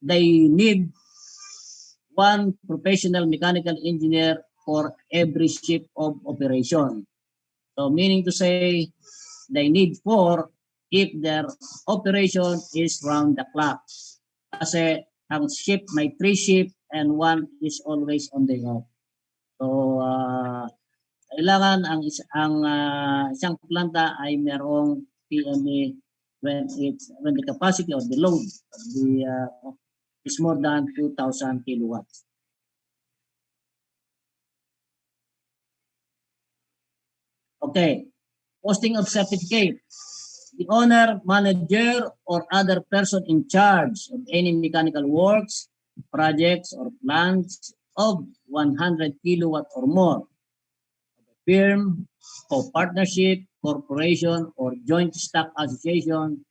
they need one professional mechanical engineer for every shift of operation. So meaning to say, they need 4 if their operation is round the clock. Kasi ang shift may 3 shift and 1 is always on the off. So kailangan ang isang planta ay merong PME when the capacity of the load is more than 2,000 kilowatts. Okay, posting of certificate. The owner, manager, or other person in charge of any mechanical works, projects, or plants of 100 kilowatt or more. Firm, co-partnership, corporation, or joint stock association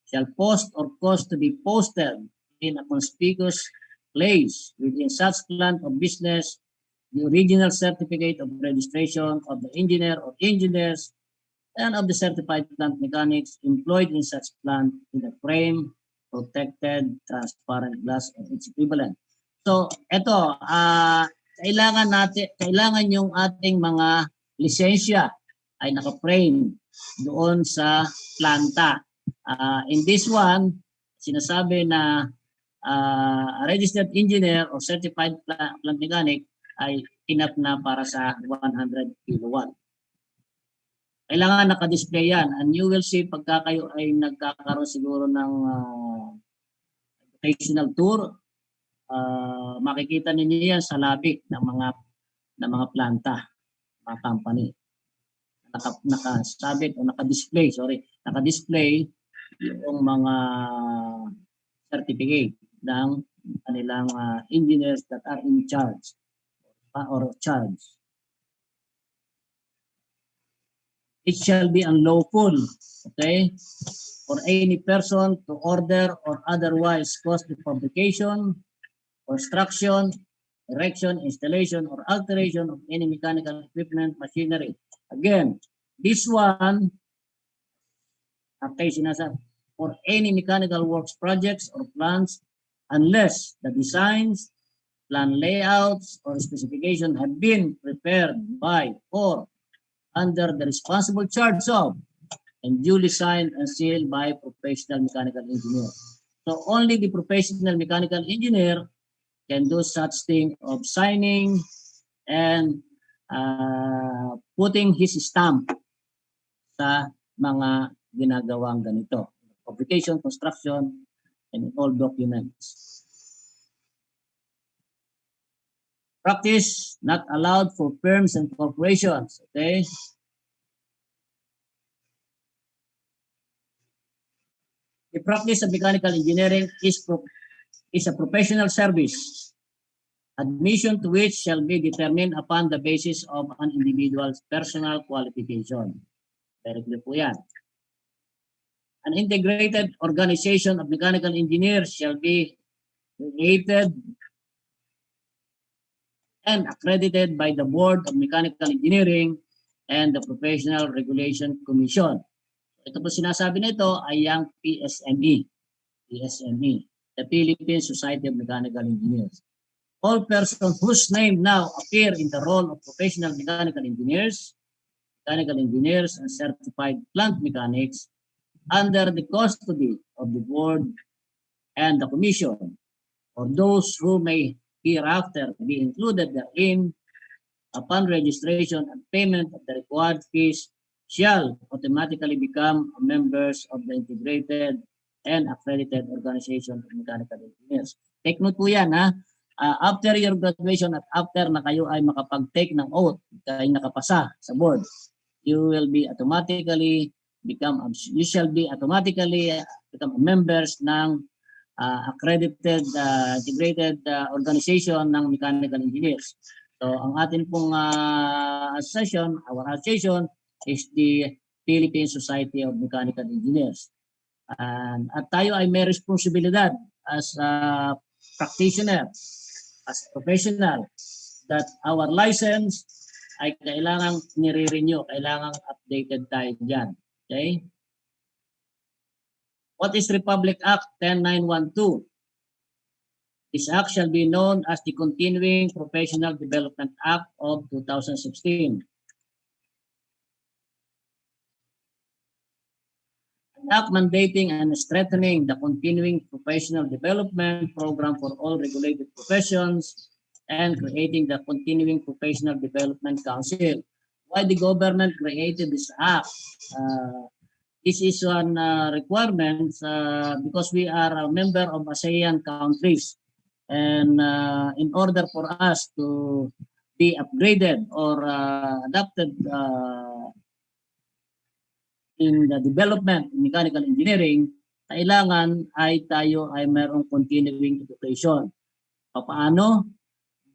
shall post or cause to be posted in a conspicuous place within such plant of business the original certificate of registration of the engineer or engineers and of the certified plant mechanics employed in such plant in the frame protected transparent glass or its equivalent. So ito, kailangan yung ating mga lisensya ay naka-frame doon sa planta. In this one, sinasabi na a registered engineer or certified plant mechanic ay enough na para sa 100 kilowatt. Kailangan naka-display yan. And you will see pagka kayo ay nagkakaroon siguro ng educational tour, makikita ninyo yan sa labi ng mga planta, mga company. Nakasabit o naka-display yung mga certificate ng kanilang engineers that are in charge or charge. It shall be unlawful, okay, for any person to order or otherwise cause the fabrication, construction, erection, installation, or alteration of any mechanical equipment, machinery. Again, this one, for any mechanical works projects or plans, unless the designs, plan layouts, or specification have been prepared by or under the responsible charge of and duly signed and sealed by professional mechanical engineer. So only the professional mechanical engineer can do such thing of signing and putting his stamp sa mga ginagawang ganito. Fabrication, construction, and all documents. Practice not allowed for firms and corporations. Okay. The practice of mechanical engineering is a professional service, admission to which shall be determined upon the basis of an individual's personal qualification. Very clear po yan. An integrated organization of mechanical engineers shall be created and accredited by the Board of Mechanical Engineering and the Professional Regulation Commission. Ito po sinasabi nito ay ang Psme, the Philippine Society of Mechanical Engineers. All persons whose name now appear in the roll of professional mechanical engineers and certified plant mechanics under the custody of the Board and the Commission, or those who may hereafter be included therein upon registration and payment of the required fees shall automatically become members of the integrated and accredited organization of mechanical engineers. Take note po yan, ha? After your graduation at after na kayo ay makapag-take ng oath, kayo nakapasa sa board, you shall be automatically become members ng accredited integrated organization ng mechanical engineers. So ang atin pong association, our association is the Philippine Society of Mechanical Engineers. At tayo ay may responsibilidad as a practitioner, as a professional, that our license ay kailangang nire-renew, kailangang updated tayo dyan. Okay? What is Republic Act 10912? This act shall be known as the Continuing Professional Development Act of 2016. An act mandating and strengthening the continuing professional development program for all regulated professions and creating the Continuing Professional Development Council. Why the government created this act? This is one requirement because we are a member of ASEAN countries, and in order for us to be upgraded or adapted in the development in mechanical engineering, kailangan ay tayo ay mayroong continuing education. Paano?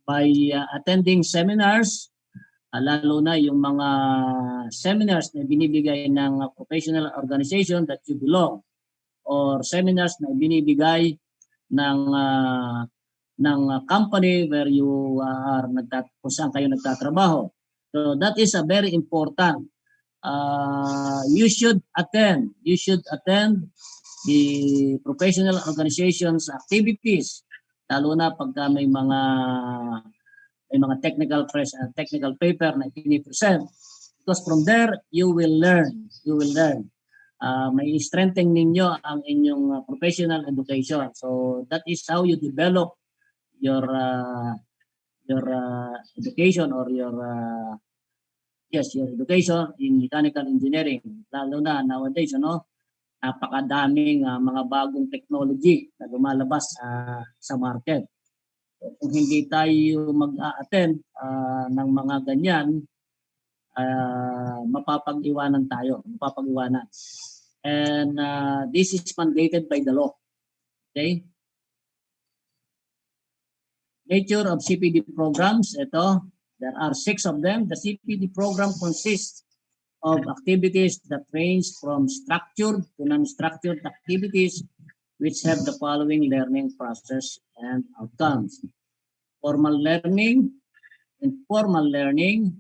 By attending seminars, lalo na yung mga seminars na binibigay ng professional organization that you belong, or seminars na binibigay ng company where you are kung saan kayo nagtatrabaho. So that is a very important. You should attend the professional organizations activities, lalo na pagka may mga technical paper na ipini-present. Because from there, you will learn. May strengthen ninyo ang inyong professional education. So that is how you develop your education or your education in mechanical engineering. Lalo na nowadays, napakadaming mga bagong technology na lumalabas sa market. So, kung hindi tayo mag-a-attend ng mga ganyan, mapapag-iwanan. And this is mandated by the law. Okay? Nature of CPD programs, ito, there are 6 of them. The CPD program consists of activities that range from structured to non-structured activities which have the following learning process and outcomes. Formal learning, informal learning,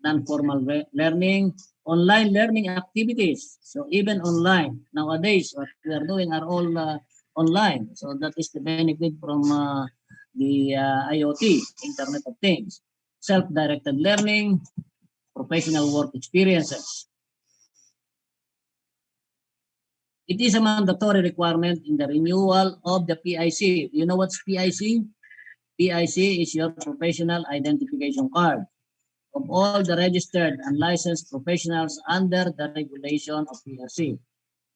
non-formal learning, online learning activities. So even online, nowadays, what we are doing are all online. So that is the benefit from the IoT, Internet of Things. Self-directed learning, professional work experiences. It is a mandatory requirement in the renewal of the PIC. You know what's PIC? PIC is your professional identification card of all the registered and licensed professionals under the regulation of PRC.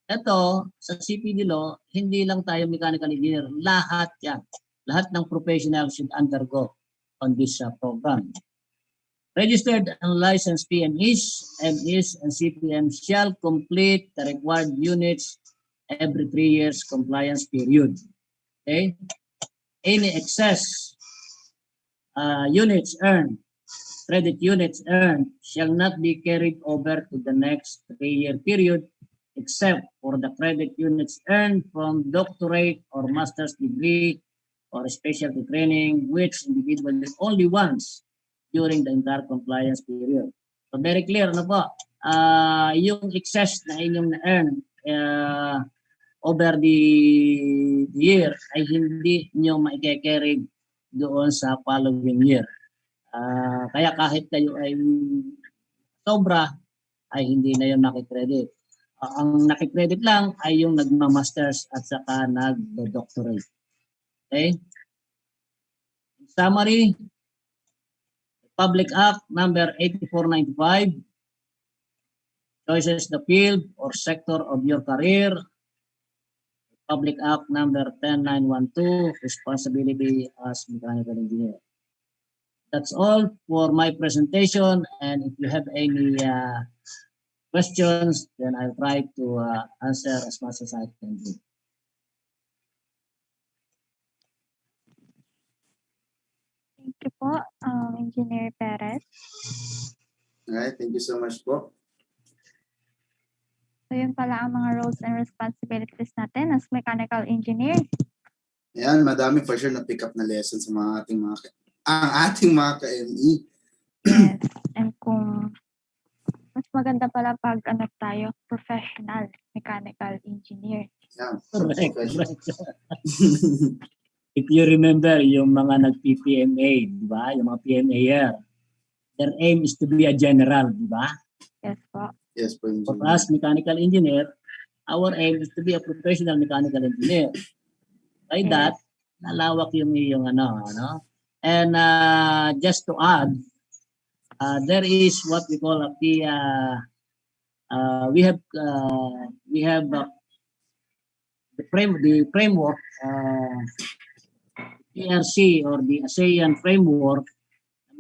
Ito, sa CPD law, hindi lang tayo mechanical engineer, lahat yan. Lahat ng professionals should undergo on this program. Registered and licensed PMEs, MEs, and CPM shall complete the required units every 3 years compliance period. Okay? Any excess units earned, credit units earned, shall not be carried over to the next 3-year period except for the credit units earned from doctorate or master's degree or specialty training, which individually only once during the entire compliance period. So very clear na po, yung excess na inyong na-earn over the year ay hindi nyo maike-carry doon sa following year. Kaya kahit kayo ay sobra, ay hindi na yun nakikredit. Ang nakikredit lang ay yung nagma-masters at saka nag-doctorate. Okay? In summary, Public Act number 8495 choices the field or sector of your career. Public Act number 10912 responsibility as mechanical engineer. That's all for my presentation, and if you have any questions, then I'll try to answer as much as I can do. Thank you po, Engineer Perez. Alright, thank you so much po. So yun pala ang mga roles and responsibilities natin as mechanical engineer. Ayan, madami for sure na pick up na lesson sa mga ating mga ka-ME. Yes, and kung mas maganda pala pag tayo, professional mechanical engineer. Yeah, Correct. If you remember yung mga nag-PMA, di ba? Yung mga PMAer, their aim is to be a general, di ba? Yes po. Yes po, For engineer. us, mechanical engineer, our aim is to be a professional mechanical engineer. By that, nalawak yung ano. And just to add, there is what we call we have the framework, PRC or the ASEAN framework.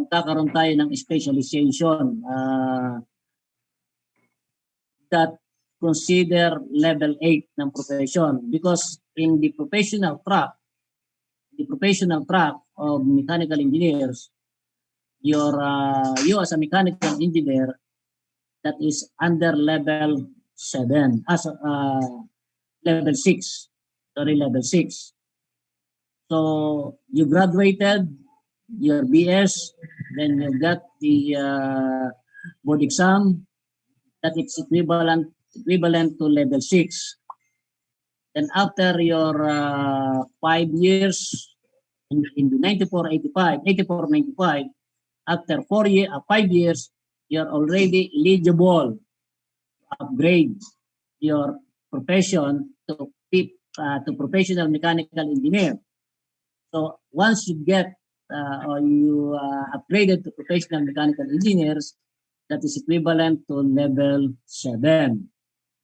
Magkakaroon tayo ng specialization that consider level 8 ng profession, because in the professional track of mechanical engineers, you as a mechanical engineer that is under level 7 as level 6. So you graduated your BS, then you got the board exam that it's equivalent to level 6. Then after your 5 years in the 84-95, after 5 years, you're already eligible to upgrade your profession to professional mechanical engineer. So once you get or you upgraded to professional mechanical engineers, that is equivalent to level 7.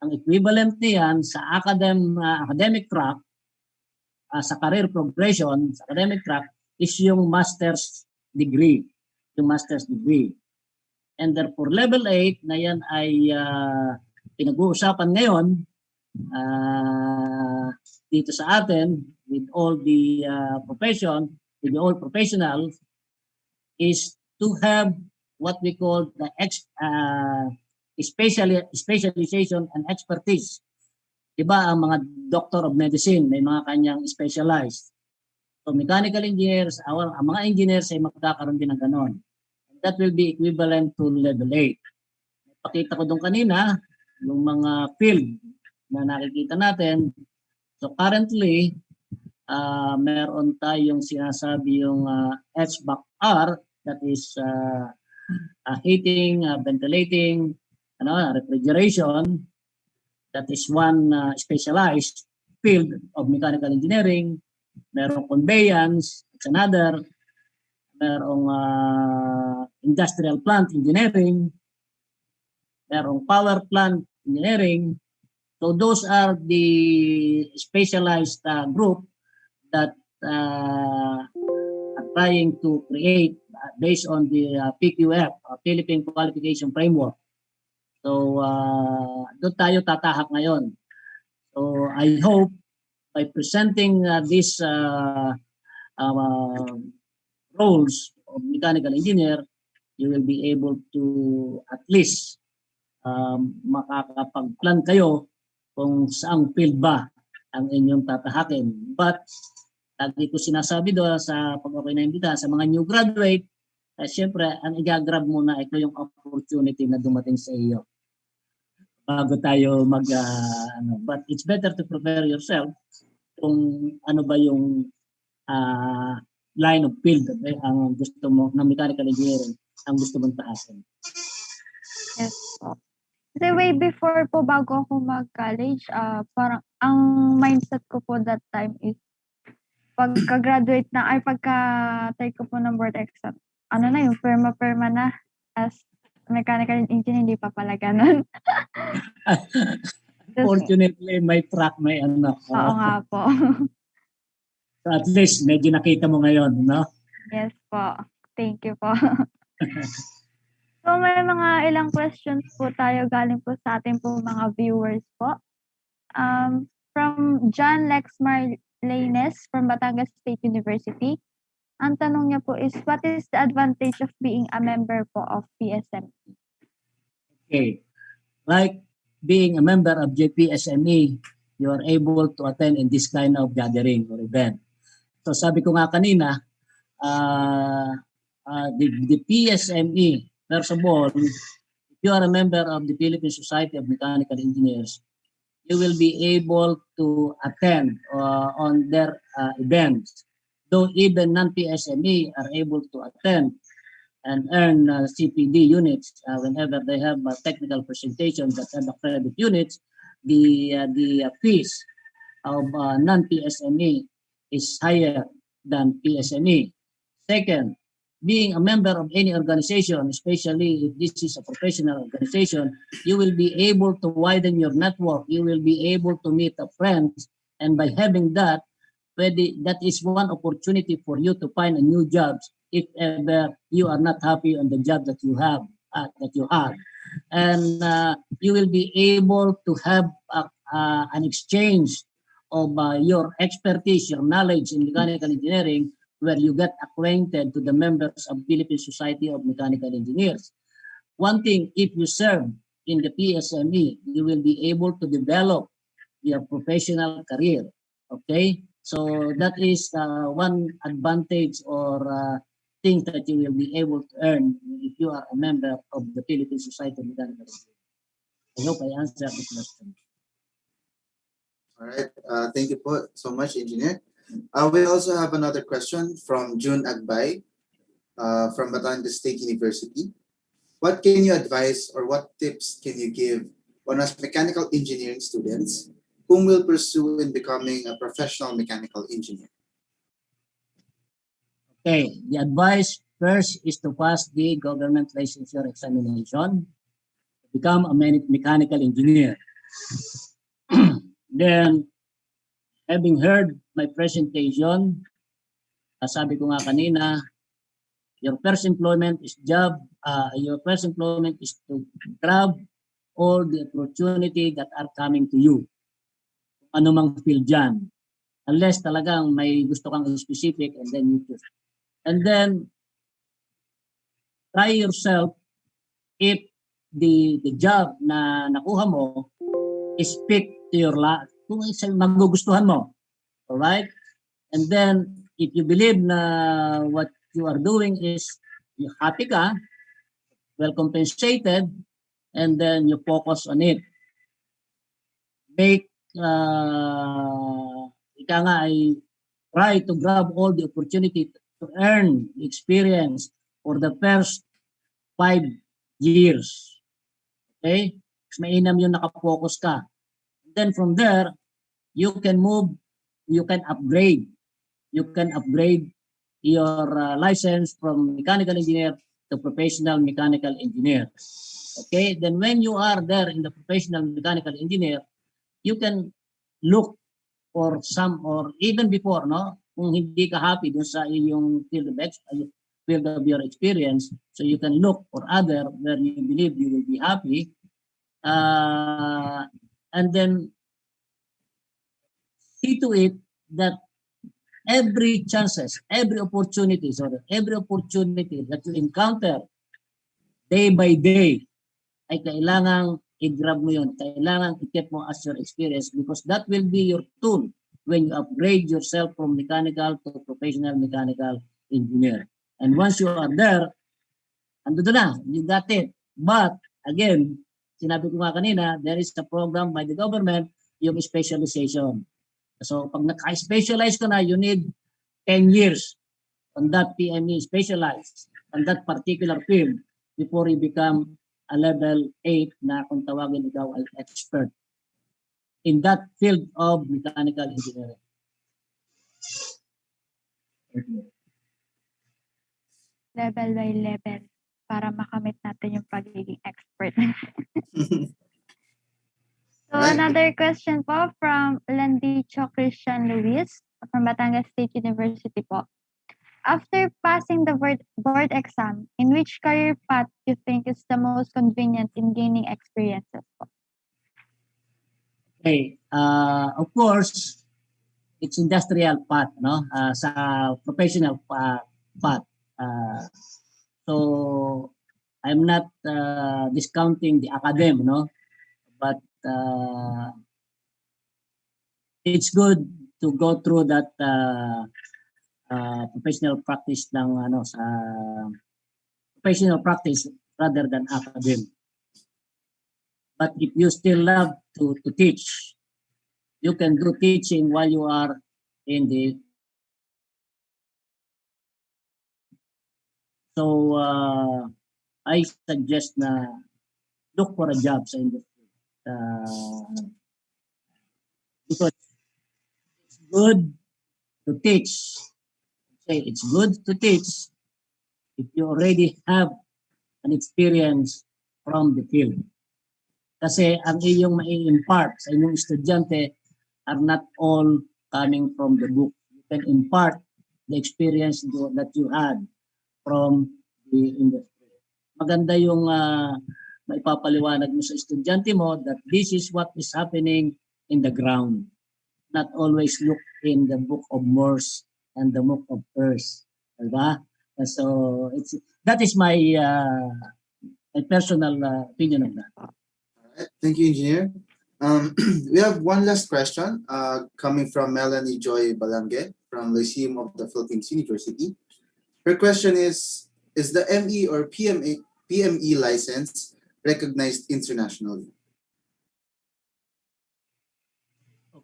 Ang equivalent niyan sa academic track, sa career progression, sa academic track, is yung master's degree. Yung master's degree. And therefore, level 8 na yan ay pinag-uusapan ngayon dito sa atin with all the with all professionals, is to have what we call the specialization and expertise. Diba ang mga doctor of medicine, may mga kanyang specialized. So mechanical engineers, ang mga engineers ay magkakaroon din ng ganon. That will be equivalent to level 8. Pakita ko doon kanina, yung mga field na nakikita natin. So currently, meron tayong sinasabi yung HVAC-R, that is heating, ventilating, refrigeration. That is one specialized field of mechanical engineering. Merong conveyance, it's another. Merong industrial plant engineering. Merong power plant engineering. So those are the specialized group that are trying to create based on the PQF, Philippine Qualification Framework. So doon tayo tatahak ngayon. So I hope by presenting these roles of mechanical engineer, you will be able to at least makakapag-plan kayo kung saang field ba ang inyong tatahakin. But lagi ko sinasabi doon sa pag-okay na imbita sa mga new graduate, siyempre ang i-grab muna ito yung opportunity na dumating sa iyo bago tayo but it's better to prepare yourself kung ano ba yung line of field ang gusto mo ng mechanical engineering ang gusto mong tahakin. Yes po. Kasi way before po bago ako mag-college, parang ang mindset ko po that time is pagka-graduate na ay pagka-take ko po ng board exam, ano na yung perma na as mechanical engineer, hindi pa pala ganun. Fortunately, may track, may ano. Oo nga po. So at least, medyo nakita mo ngayon, no? Yes po. Thank you po. So may mga ilang questions po tayo galing po sa ating po mga viewers po. From John Lexmar Laines from Batangas State University. Ang tanong niya po is, what is the advantage of being a member po of Psmp? Okay. Like being a member of Psme, you are able to attend in this kind of gathering or event. So sabi ko nga kanina, the Psme, first of all, if you are a member of the Philippine Society of Mechanical Engineers, you will be able to attend on their events. Though even non-PSME are able to attend and earn CPD units whenever they have technical presentations that have credit units, the fees of non-PSME is higher than PSME. Second, being a member of any organization, especially if this is a professional organization, you will be able to widen your network. You will be able to meet friends, and by having that, that is one opportunity for you to find a new job if ever you are not happy on the job that you have, and you will be able to have an exchange of your expertise, your knowledge in mechanical engineering, where you get acquainted to the members of Philippine Society of Mechanical Engineers. One thing, if you serve in the PSME, you will be able to develop your professional career. Okay? So that is one advantage or thing that you will be able to earn if you are a member of the Philippine Society of Mechanical Engineers. I hope I answered the question. All right. Thank you so much, Engineer. We also have another question from June Agbay from Batangas State University. What can you advise or what tips can you give on us mechanical engineering students whom will pursue in becoming a professional mechanical engineer? Okay, the advice first is to pass the government licensure examination to become a mechanical engineer. Then, having heard my presentation, sabi ko nga kanina, your first employment is to grab all the opportunity that are coming to you. Ano mang field dyan. Unless talagang may gusto kang specific and then you choose. And then, try yourself if the job na nakuha mo is fit to your life. Kung magugustuhan mo. Alright? And then, if you believe na what you are doing is you happy ka, well compensated, and then you focus on it. Make, ika nga ay try to grab all the opportunity to earn experience for the first 5 years. Okay? Mas mainam yung nakafocus ka. Then from there, you can move, you can upgrade. You can upgrade your license from mechanical engineer to professional mechanical engineer. Okay? Then when you are there in the professional mechanical engineer, you can look for some, or even before, no? Kung hindi ka happy dun sa iyong field of your experience, so you can look for other where you believe you will be happy, and then see to it that every opportunity that you encounter day by day ay kailangang i-grab mo yun, kailangang i-keep mo as your experience because that will be your tool when you upgrade yourself from mechanical to professional mechanical engineer. And once you are there, ando na, you got it. But again, sinabi ko nga kanina, there is a program by the government, yung specialization. So pag naka-specialize ka na, you need 10 years on that PME specialized on that particular field before you become a level 8 na kung tawagin ikaw ay expert in that field of mechanical engineering. Level by level para makamit natin yung pagiging expert. So another question po from Landicho Christian Luis from Batangas State University po. After passing the board exam, in which career path you think is the most convenient in gaining experiences po? Okay, of course, it's industrial path, no? Sa professional path. So I'm not discounting the academic, no? But it's good to go through that professional practice ng sa professional practice rather than academic. But if you still love to teach, you can do teaching while you are in the. So I suggest na look for a job sa industry because it's good to teach. Say it's good to teach if you already have an experience from the field. Kasi ang iyong mai-impart sa inyong estudyante are not all coming from the book. You can impart the experience that you had from the industry. Maganda yung maipapaliwanag mo sa estudyante mo that this is what is happening in the ground. Not always look in the book of Morse and the book of Earth. Diba? So that is my personal opinion of that. Thank you, Engineer. We have one last question coming from Melanie Joy Balange from Lyceum of the Philippines University. Her question is the ME or PME license recognized internationally?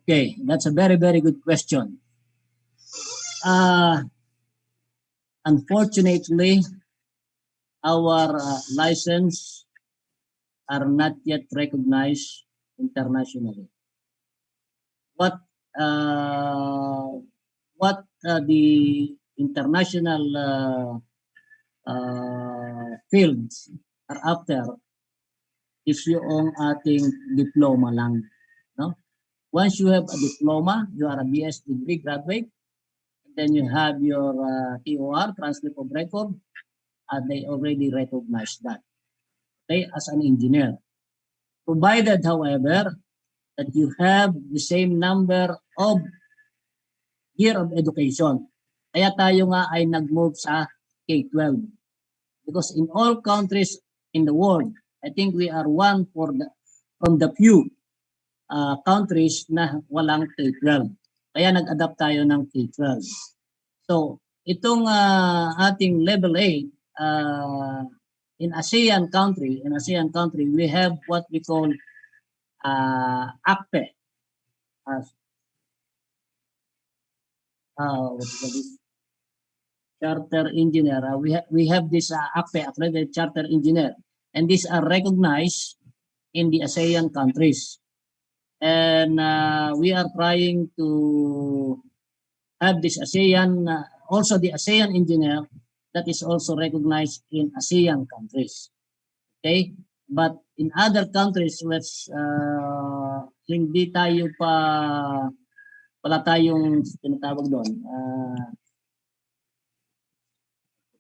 Okay, that's a very, very good question. Unfortunately, our license are not yet recognized internationally. What the international fields are after is yung ating diploma lang, no? Once you have a diploma, you are a BS degree graduate, and then you have your TOR, transcript of record, and they already recognize that, okay, as an engineer. Provided, however, that you have the same number of year of education. Kaya tayo nga ay nag-move sa K-12. Because in all countries in the world, I think we are one from the few countries na walang K-12. Kaya nag-adapt tayo ng K-12. So, itong ating level 8, in ASEAN country, we have what we call ACPE. Charter engineer. We have this ACPE, accredited charter engineer, and these are recognized in the ASEAN countries. And we are trying to have this ASEAN, also the ASEAN engineer that is also recognized in ASEAN countries. Okay? But in other countries, which hindi tayo wala tayong tinatawag doon,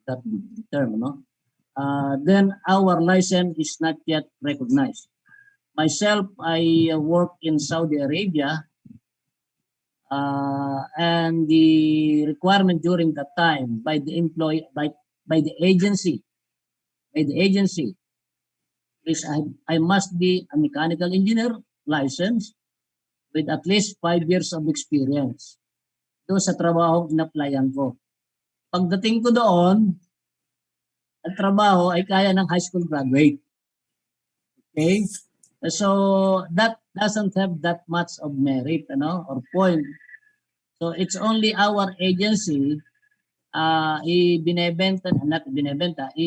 that term, no? Then our license is not yet recognized. Myself, I work in Saudi Arabia, and the requirement during that time by the employee, by the agency is I must be a mechanical engineer license with at least 5 years of experience. Doon sa trabahong in-applyan ko. Pagdating ko doon, ang trabaho ay kaya ng high school graduate. Okay? So that doesn't have that much of merit, or point. So it's only our agency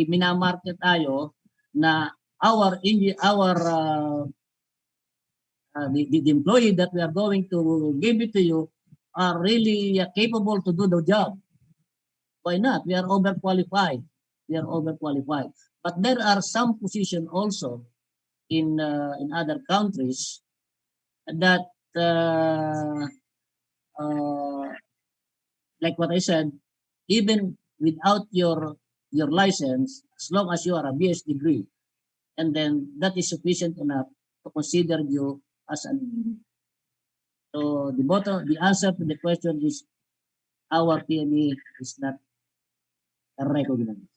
minamarket tayo na the employee that we are going to give it to you are really capable to do the job. Why not? We are overqualified. But there are some positions also in other countries that like what I said, even without your license, as long as you are a BS degree, and then that is sufficient enough to consider you as an engineer. So the answer to the question is our PME is not recognized.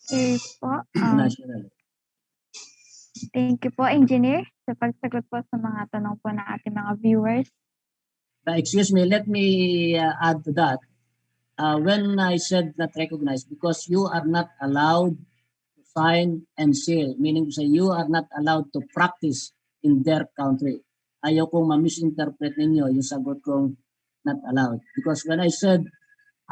Okay po. National. Thank you po, Engineer, sa pagsagot po sa mga tanong po ng ating mga viewers. Excuse me, let me add to that. When I said not recognized, because you are not allowed to sign and seal, meaning to say you are not allowed to practice in their country. Ayaw kong ma-misinterpret ninyo yung sagot kong not allowed. Because when I said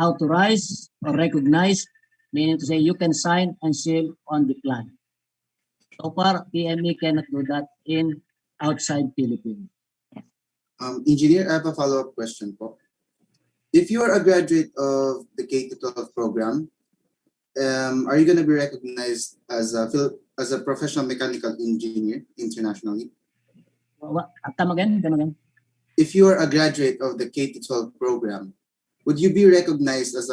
authorized or recognized, meaning to say you can sign and seal on the plan. So far, PME cannot do that in outside Philippines. Engineer, I have a follow-up question po. If you are a graduate of the K-12 program, are you going to be recognized as a professional mechanical engineer internationally? Come again. If you are a graduate of the K-12 program, would you be recognized as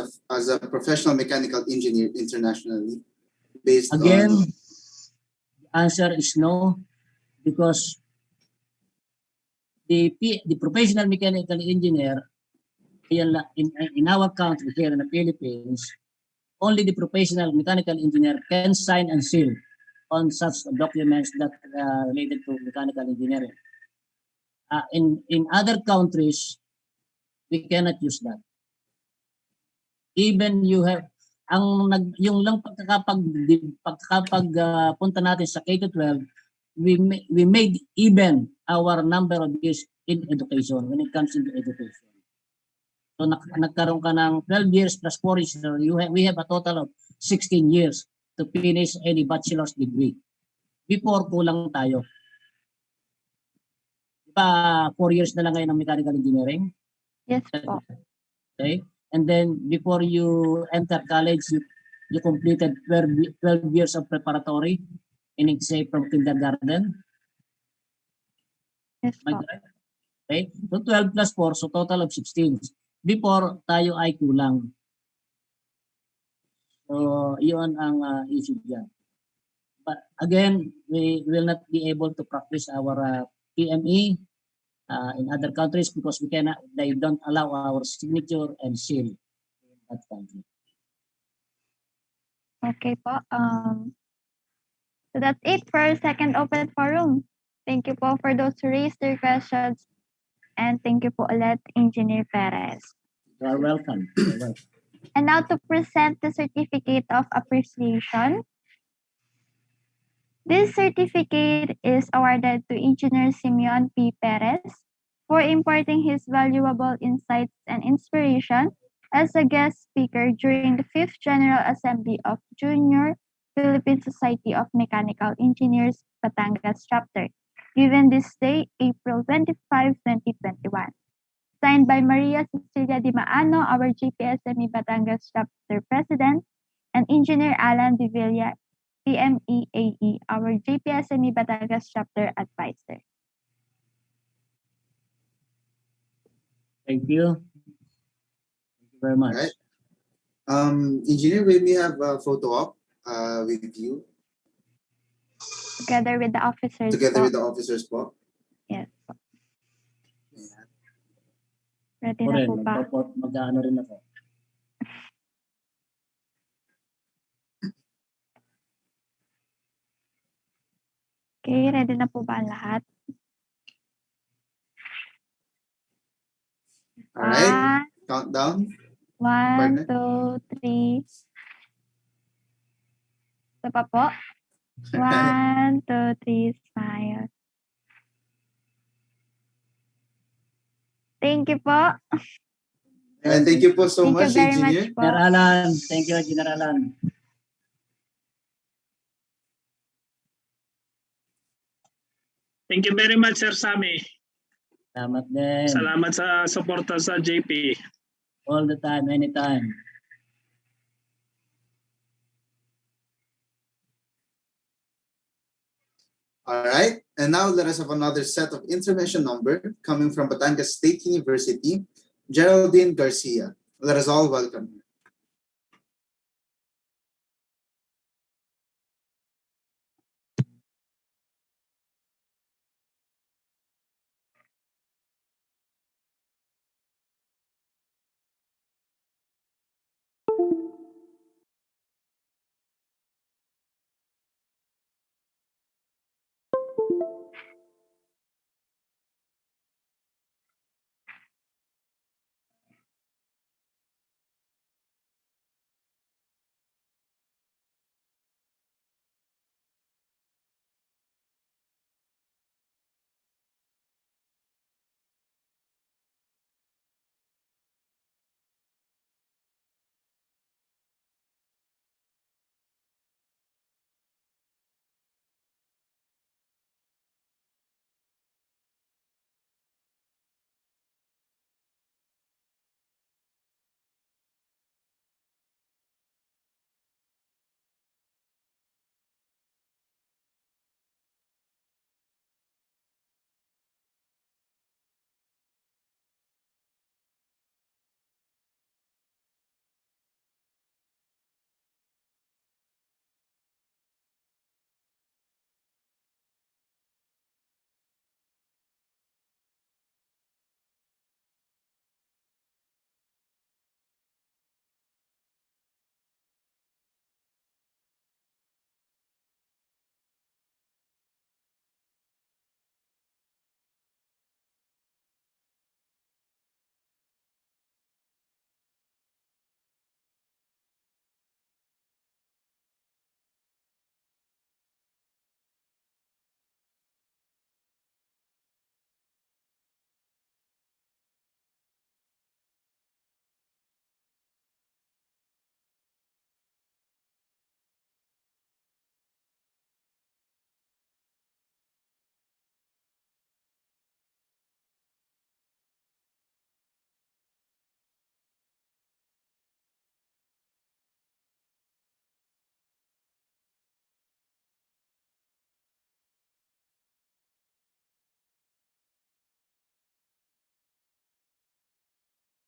a professional mechanical engineer internationally based Again, on... the answer is no, because the professional mechanical engineer in our country here in the Philippines, only the professional mechanical engineer can sign and seal on such documents that related to mechanical engineering. In other countries, we cannot use that. Even you have yung lang pagkakapag punta natin sa K-12, we made even our number of years in education when it comes into education. So nagkaroon ka ng 12 years plus 4 years, we have a total of 16 years to finish any bachelor's degree. Before, kulang tayo. Diba, 4 years na lang ngayon ng mechanical engineering? Yes po. Okay? And then, before you enter college, you completed 12 years of preparatory, meaning say from kindergarten. Yes po. Okay? So 12 plus 4, so total of 16. Before, tayo ay kulang. So, yun ang issue dyan. But again, we will not be able to practice our PME in other countries because they don't allow our signature and seal in that country. Okay po. So that's it for our second open forum. Thank you po for those who raised their questions. And thank you po ulit, Engineer Perez. You are welcome. You're welcome. And now to present the Certificate of Appreciation. This certificate is awarded to Engineer Simeon P. Perez for imparting his valuable insights and inspiration as a guest speaker during the 5th General Assembly of Junior Philippine Society of Mechanical Engineers, Batangas Chapter, given this day, April 25, 2021. Signed by Maria Cecilia Di Maano, our GPSME Batangas Chapter President, and Engineer Alan De Villa, PMEAE, our GPSME Batangas Chapter Advisor. Thank you. Thank you very much. All right. Engineer, will we have a photo op with you? Together with the officers. Together po. with the officers po? Yes. Po. Ready Ako na rin, po ba? mag-ano rin ako. Okay, ready na po ba ang lahat? All right. Countdown. 1, Partner. 2, 3. Ito pa po. 1, 2, 3, smile. Thank you po. And thank you po so Thank much, you very Engineer. much po. General Alan, thank you, General Alan. Thank you very much, Sir Sammy. Salamat din. Salamat sa suporta sa JP. All the time, anytime. All right. And now let us have another set of intermission number coming from Batangas State University, Geraldine Garcia. Let us all welcome her.